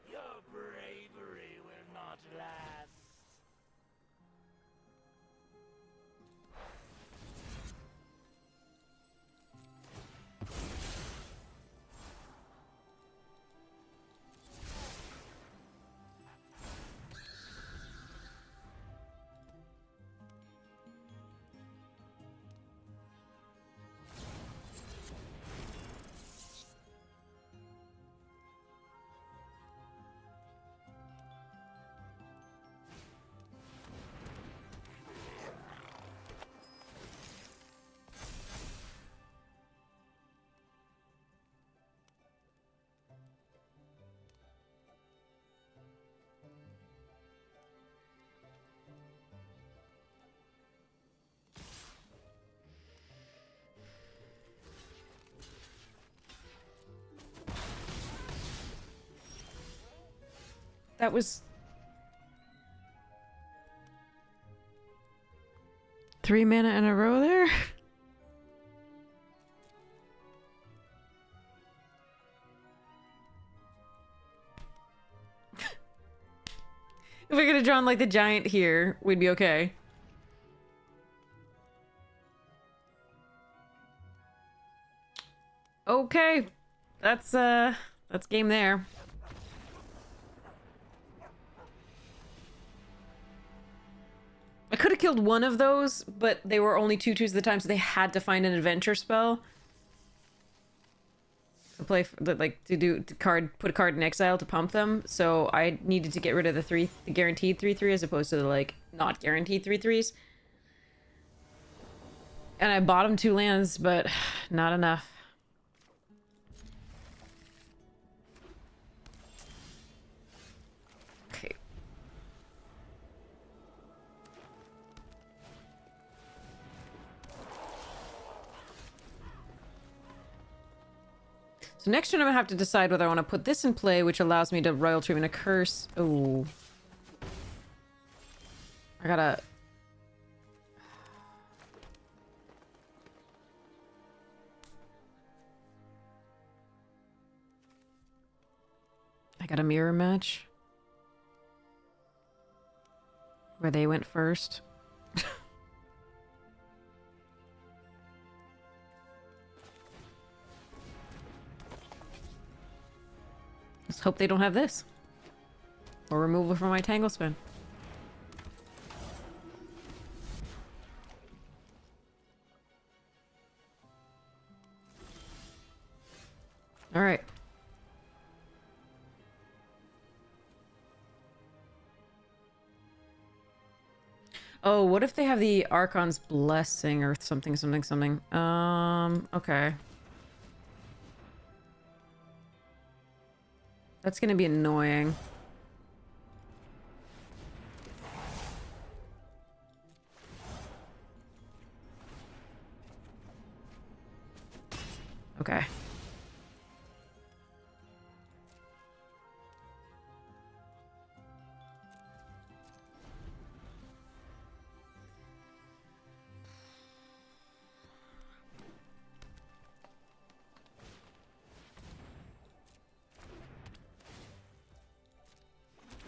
Your bravery will not last. That was 3 mana in a row there? If we could have drawn like the giant here, we'd be okay. Okay. That's game there. I could have killed one of those, but they were only 2/2s at the time, so they had to find an adventure spell. To play, put a card in exile to pump them, so I needed to get rid of the guaranteed 3/3 as opposed to the, like, not guaranteed 3/3s. And I bought them 2 lands, but not enough. Okay. So next turn I'm gonna have to decide whether I want to put this in play, which allows me to Royal Treatment a Curse. Oh. I gotta... I got a mirror match. Where they went first. Let's hope they don't have this. Or removal from my Tangle Spin. Alright. Oh, what if they have the Archon's Blessing or something, something, something? Okay. That's gonna be annoying. Okay.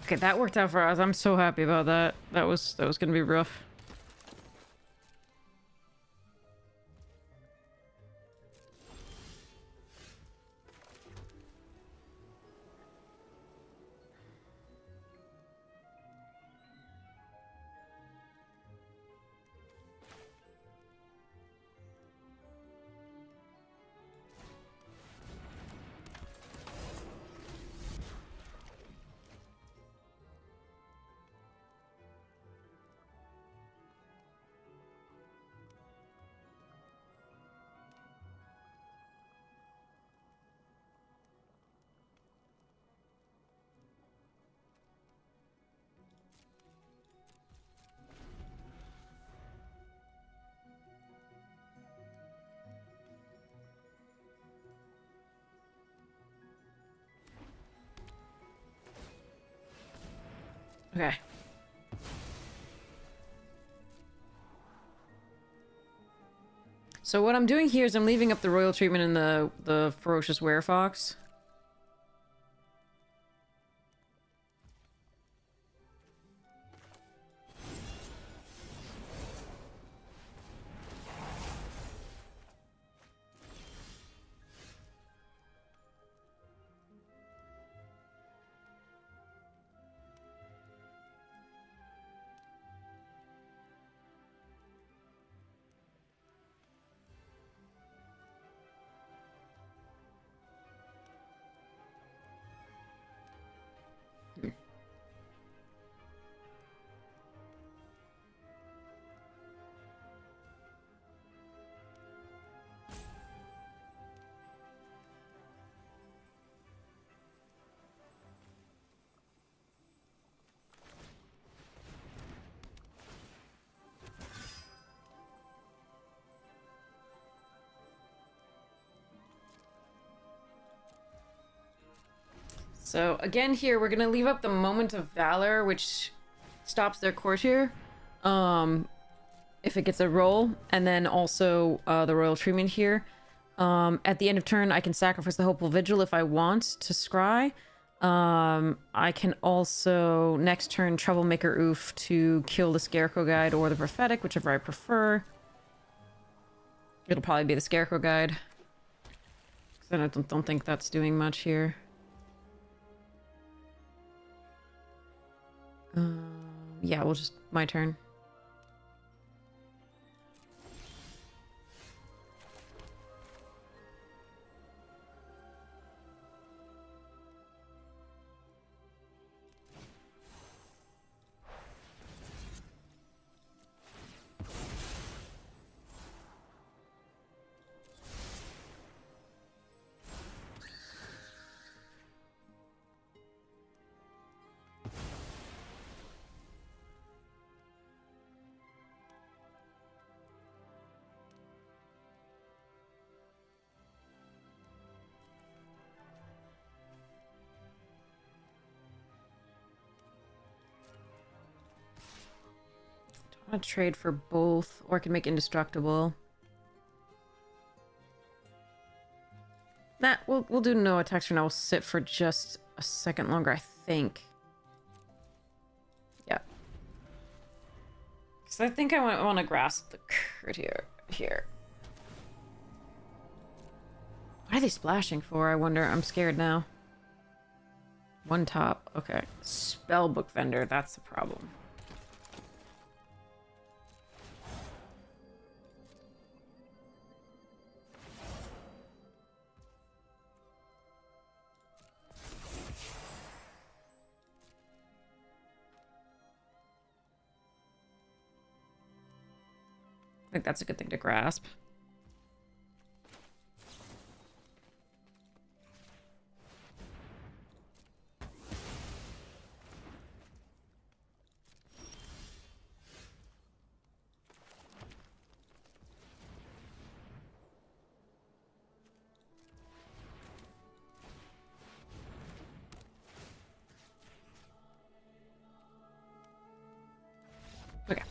Okay, that worked out for us. I'm so happy about that. That was gonna be rough. Okay. So what I'm doing here is I'm leaving up the royal treatment in the ferocious werefox. So again here, we're gonna leave up the Moment of Valor, which stops their courtier, if it gets a roll, and then also the royal treatment here. At the end of turn, I can sacrifice the Hopeful Vigil if I want to scry. I can also, next turn, Troublemaker Oof to kill the Scarecrow Guide or the Prophetic, whichever I prefer. It'll probably be the Scarecrow Guide. Because I don't think that's doing much here. Yeah, we'll just... my turn. I want to trade for both, or I can make indestructible. Nah, we'll do no attacks for now. We'll sit for just a second longer, I think. Yeah. Because I think I want to grasp the courtier here. What are they splashing for, I wonder? I'm scared now. One top. Okay. Spellbook vendor, that's the problem. I think that's a good thing to grasp. Okay.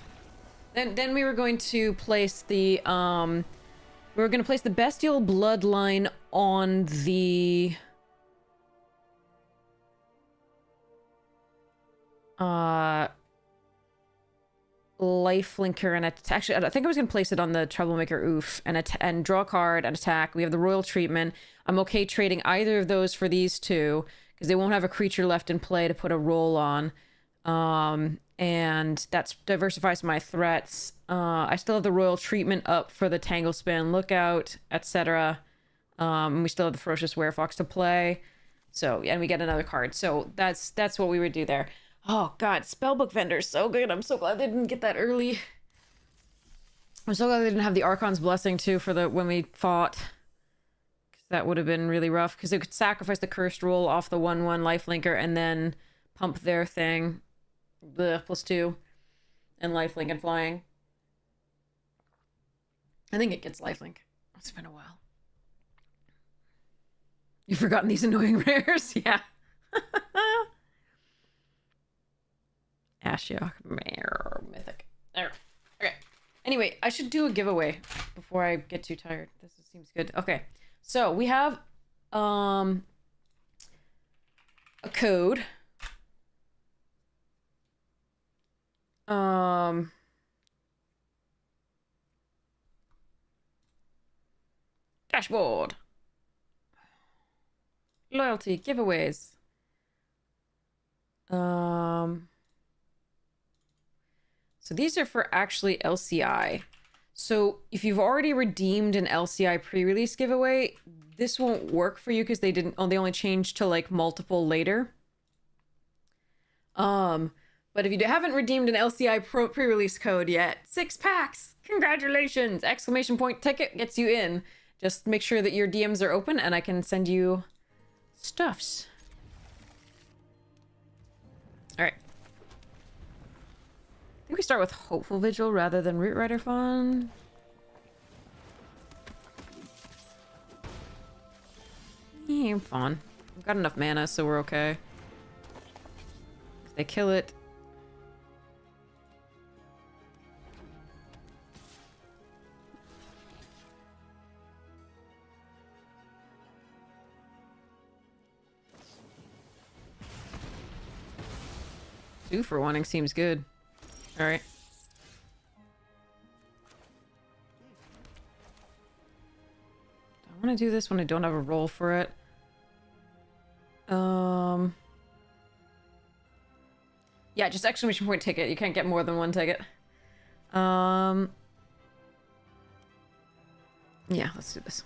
Then we were going to place the bestial bloodline on the lifelinker and actually I think I was gonna place it on the troublemaker oof and draw a card and attack. We have the royal treatment. I'm okay trading either of those for these two because they won't have a creature left in play to put a roll on. And that diversifies my threats. I still have the royal treatment up for the tangle spin, lookout, etc. We still have the ferocious werefox to play. So, and we get another card. So that's what we would do there. Oh god, spellbook vendor, so good. I'm so glad they didn't get that early. I'm so glad they didn't have the Archon's blessing too for the when we fought. Because that would have been really rough. Because it could sacrifice the cursed roll off the 1/1 lifelinker and then pump their thing. The +2 and lifelink and flying. I think it gets lifelink. It's been a while. You've forgotten these annoying rares? Yeah. Ashiok. Mythic. There. Okay. Anyway, I should do a giveaway before I get too tired. This seems good. Okay. So we have a code. Dashboard. Loyalty giveaways. So these are for actually LCI. So if you've already redeemed an LCI pre-release giveaway, this won't work for you because they only changed to like multiple later. But if you haven't redeemed an LCI pre-release code yet, 6 packs, congratulations! Exclamation point ticket gets you in. Just make sure that your DMs are open and I can send you stuffs. All right. I think we start with Hopeful Vigil rather than Root Rider Fun. Yeah, I'm fine. We've got enough mana, so we're okay. If they kill it. Two for wanting seems good. All right. Do I want to do this when I don't have a roll for it? Yeah, just exclamation point ticket. You can't get more than one ticket. Yeah, let's do this.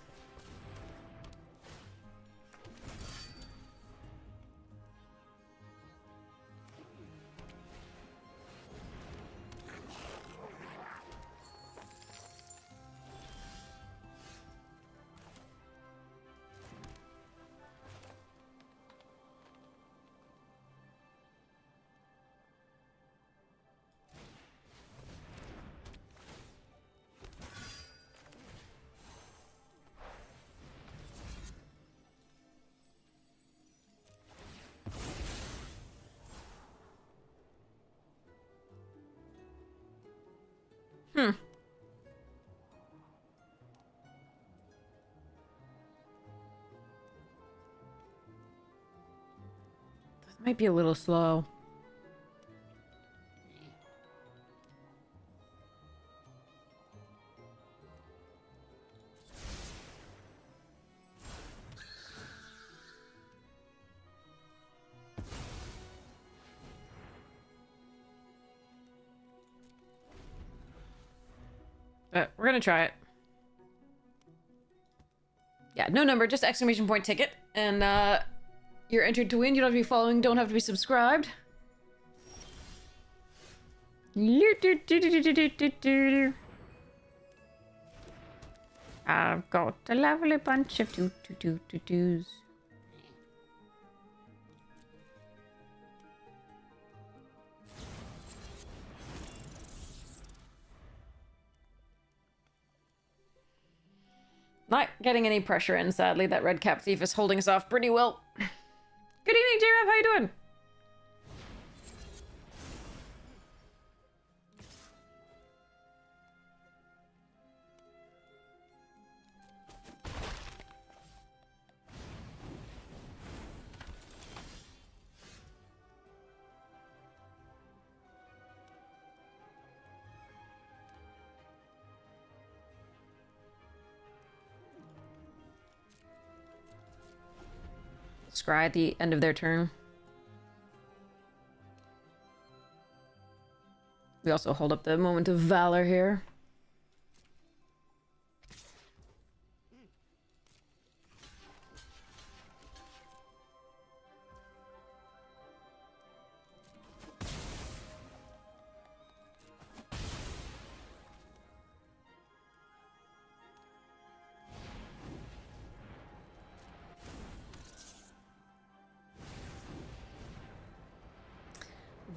That might be a little slow. But we're gonna try it. Yeah, no number, just exclamation point ticket. And you're entered to win. You don't have to be following, don't have to be subscribed. I've got a lovely bunch of doos. Not getting any pressure in, sadly. That red cap thief is holding us off pretty well. Good evening, J-Rev. How you doing? Scry at the end of their turn. We also hold up the moment of valor here.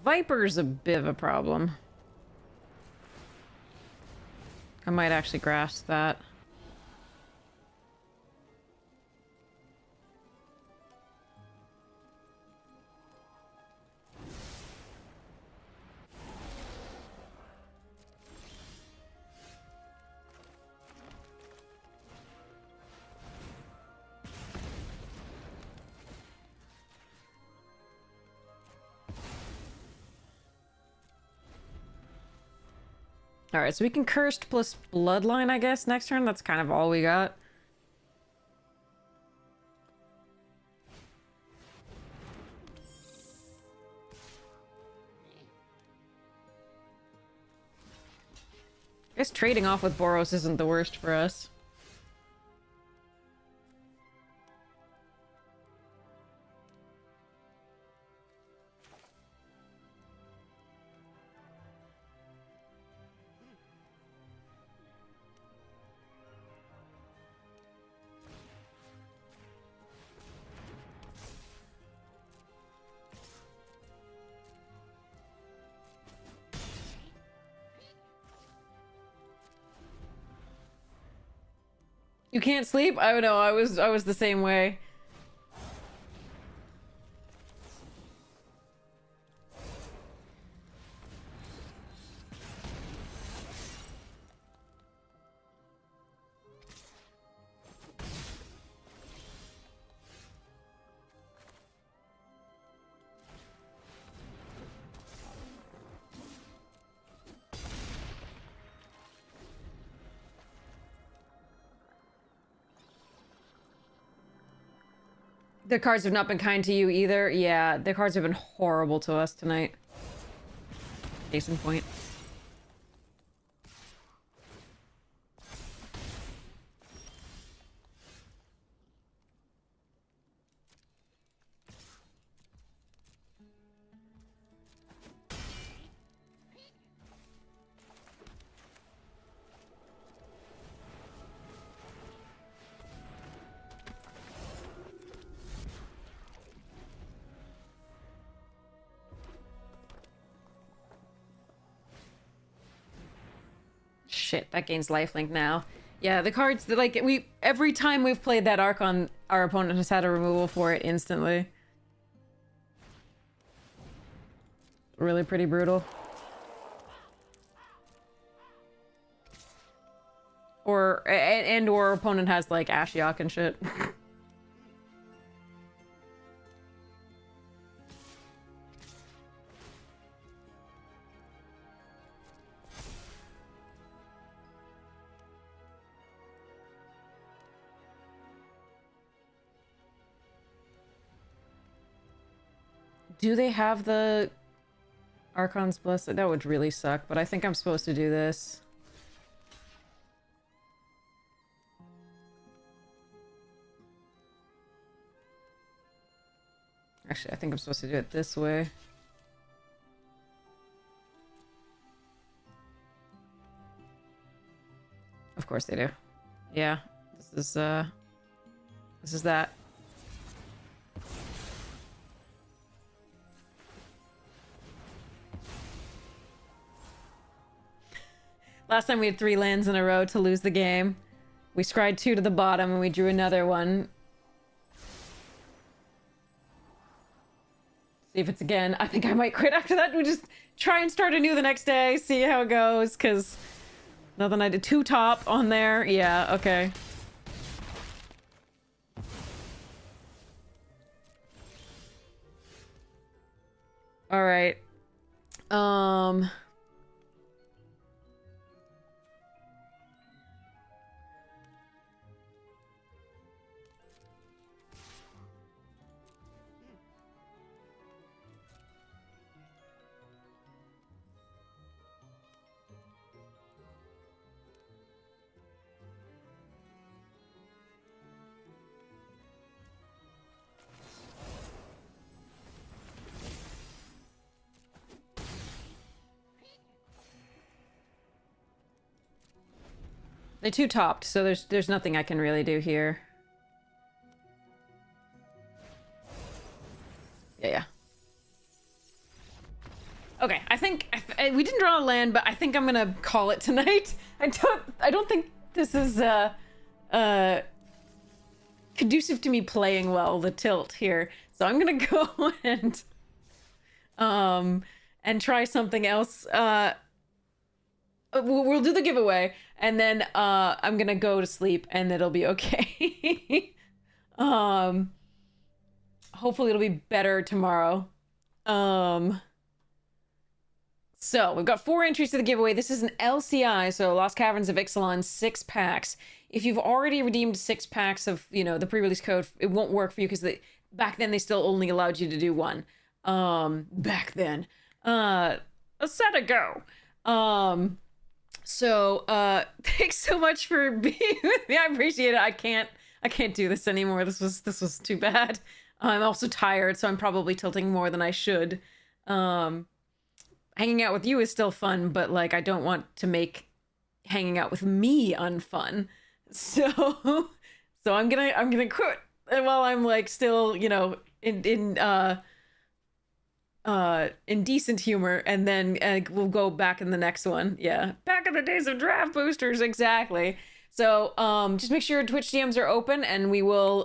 Viper's a bit of a problem. I might actually grasp that. Alright, so we can Cursed plus Bloodline, I guess, next turn. That's kind of all we got. I guess trading off with Boros isn't the worst for us. You can't sleep? I don't know, I was the same way. The cards have not been kind to you either. Yeah, the cards have been horrible to us tonight. Case in point. Shit, that gains lifelink now. Yeah, the cards, like, every time we've played that Archon, our opponent has had a removal for it instantly. Really pretty brutal. Or, and/or opponent has, like, Ashiok and shit. Do they have the Archon's Bless? That would really suck, but I think I'm supposed to do this. Actually, I think I'm supposed to do it this way. Of course they do. Yeah, this is that. Last time we had 3 lands in a row to lose the game. We scryed 2 to the bottom and we drew another one. See if it's again. I think I might quit after that. We just try and start anew the next day, see how it goes, because nothing I did. 2 top on there. Yeah, okay. All right. They 2 topped, so there's nothing I can really do here. Yeah. Okay, I think we didn't draw a land, but I think I'm gonna call it tonight. I don't think this is conducive to me playing well, the tilt here. So I'm gonna go and try something else. We'll do the giveaway, and then I'm gonna go to sleep, and it'll be okay. Hopefully it'll be better tomorrow. So we've got 4 entries to the giveaway. This is an LCI, so Lost Caverns of Ixalan 6 packs. If you've already redeemed 6 packs of, you know, the pre-release code, it won't work for you because back then they still only allowed you to do 1. Back then. A set ago. Thanks so much for being with me. I appreciate it. I can't do this anymore. This was too bad. I'm also tired, so I'm probably tilting more than I should. Hanging out with you is still fun, but like I don't want to make hanging out with me unfun. So I'm gonna quit while I'm like still, you know, in decent humor, and then we'll go back in the next one. Yeah, back in the days of draft boosters, exactly. So just make sure Twitch DMs are open, and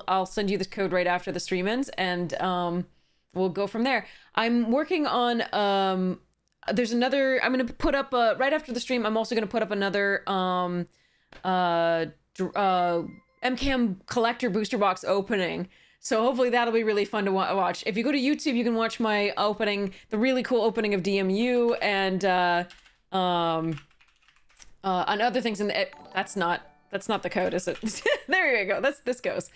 I'll send you this code right after the stream ends, and we'll go from there. I'm working on there's another, I'm gonna put up right after the stream. I'm also gonna put up another MKM collector booster box opening. So hopefully that'll be really fun to watch. If you go to YouTube, you can watch my opening, the really cool opening of DMU, and other things. And that's not the code, is it? There you go. This goes.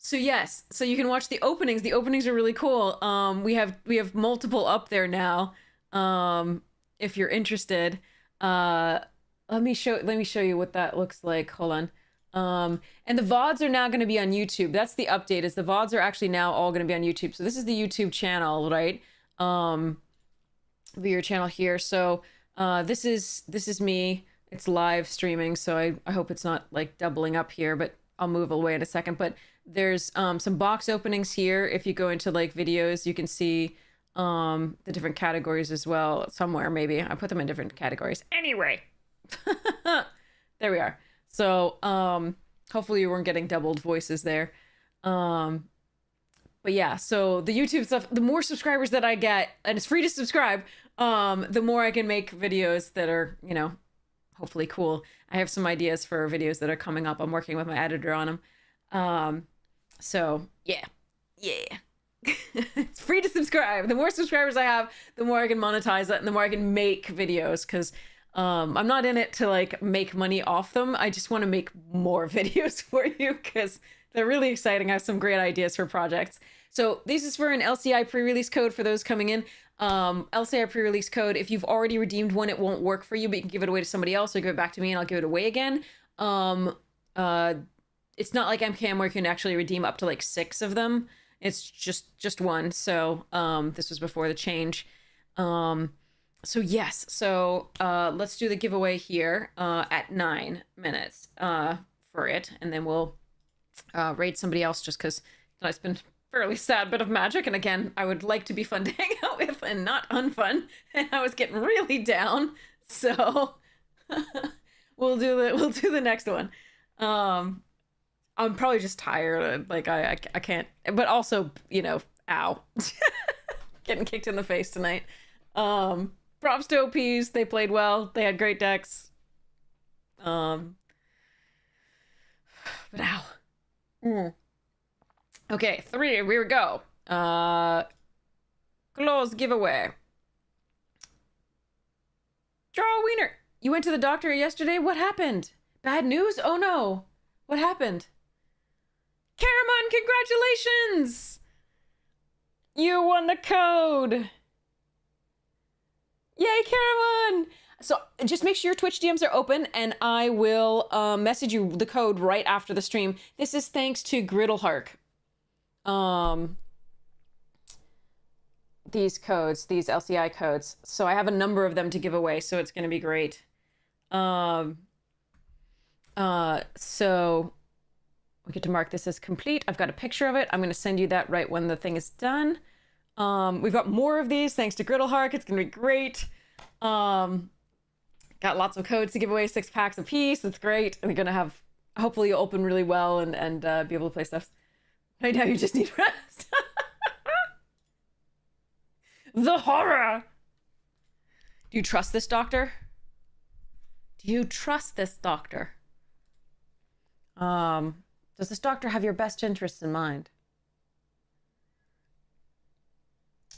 So yes, so you can watch the openings. The openings are really cool. We have multiple up there now. If you're interested, let me show you what that looks like. Hold on. And the VODs are now going to be on YouTube. That's the update, is the VODs are actually now all going to be on YouTube. So this is the YouTube channel, right? Via your channel here. So this is me. It's live streaming, so I hope it's not like doubling up here, but I'll move away in a second. But there's some box openings here. If you go into like videos, you can see the different categories as well. Somewhere, maybe I put them in different categories. Anyway, there we are. So hopefully you weren't getting doubled voices there. But yeah, so the YouTube stuff, the more subscribers that I get, and it's free to subscribe, the more I can make videos that are, you know, hopefully cool. I have some ideas for videos that are coming up. I'm working with my editor on them. So yeah. It's free to subscribe. The more subscribers I have, the more I can monetize it, and the more I can make videos, because I'm not in it to like make money off them. I just want to make more videos for you because they're really exciting. I have some great ideas for projects. So this is for an LCI pre-release code for those coming in. LCI pre-release code, if you've already redeemed one, it won't work for you, but you can give it away to somebody else, or give it back to me and I'll give it away again. It's not like MKM where you can actually redeem up to like 6 of them. It's just one. So this was before the change. So yes, so let's do the giveaway here at 9 minutes for it, and then we'll raid somebody else just because tonight's been fairly sad bit of Magic, and again, I would like to be fun to hang out with and not unfun, and I was getting really down, so we'll do the next one. I'm probably just tired, like I can't, but also, you know, ow, getting kicked in the face tonight. Props to OPs, they played well, they had great decks. But ow. Okay, 3, here we go. Close giveaway. Draw a wiener. You went to the doctor yesterday? What happened? Bad news? Oh no. What happened? Caramon, congratulations! You won the code. Yay, Caramon! So just make sure your Twitch DMs are open, and I will message you the code right after the stream. This is thanks to Griddlehark. These codes, these LCI codes. So I have a number of them to give away, so it's going to be great. So we get to mark this as complete. I've got a picture of it. I'm going to send you that right when the thing is done. We've got more of these thanks to Griddlehark. It's going to be great. Got lots of codes to give away, 6 packs a piece. It's great. And we're going to have, hopefully open really well and be able to play stuff. Right now you just need rest. The horror. Do you trust this doctor? Do you trust this doctor? Does this doctor have your best interests in mind?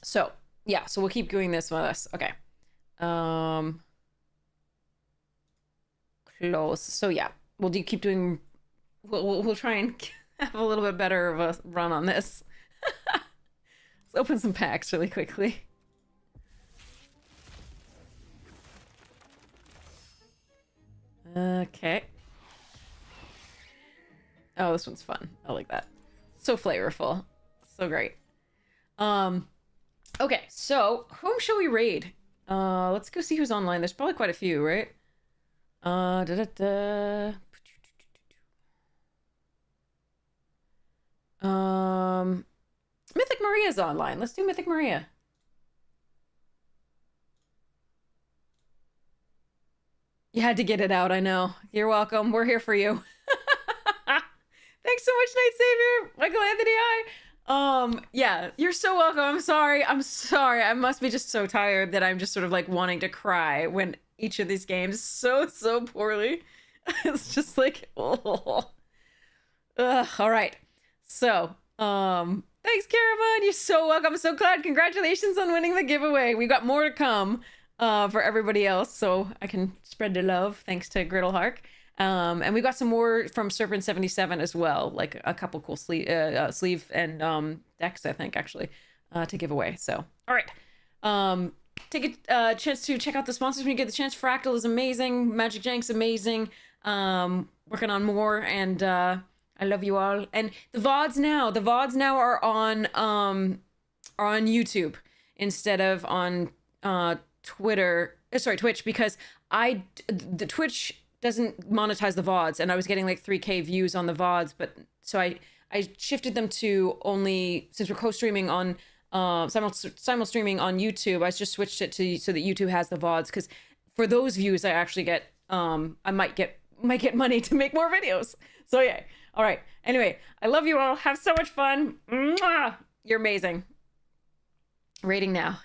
So, yeah, so we'll keep doing this with us. Okay. Close. So yeah, keep doing, we'll try and have a little bit better of a run on this. Let's open some packs really quickly. Okay. Oh, this one's fun. I like that. So flavorful. So great. Okay, so whom shall we raid? Let's go see who's online. There's probably quite a few, right? Mythic Maria's online. Let's do Mythic Maria. You had to get it out, I know. You're welcome. We're here for you. Thanks so much, Night Savior, Michael Anthony I. Yeah, you're so welcome. I'm sorry. I must be just so tired that I'm just sort of like wanting to cry when each of these games so poorly. It's just like, oh. Ugh, all right. So, thanks, Caramon. You're so welcome. I'm so glad. Congratulations on winning the giveaway. We got more to come for everybody else, so I can spread the love thanks to Griddlehark. And we got some more from Serpent77 as well, like a couple cool sleeve and decks, I think, actually, to give away. So, all right. Take a chance to check out the sponsors when you get the chance. Fractal is amazing. Magic Jank's amazing. Working on more, and I love you all. And the VODs now are on YouTube instead of on Twitch, because the Twitch doesn't monetize the VODs, and I was getting like 3K views on the VODs, but so I shifted them to only, since we're co-streaming on simul streaming on YouTube, I just switched it to so that YouTube has the VODs, because for those views I actually get I might get money to make more videos. So yeah. All right. Anyway, I love you all. Have so much fun. Mwah! You're amazing. Rating now.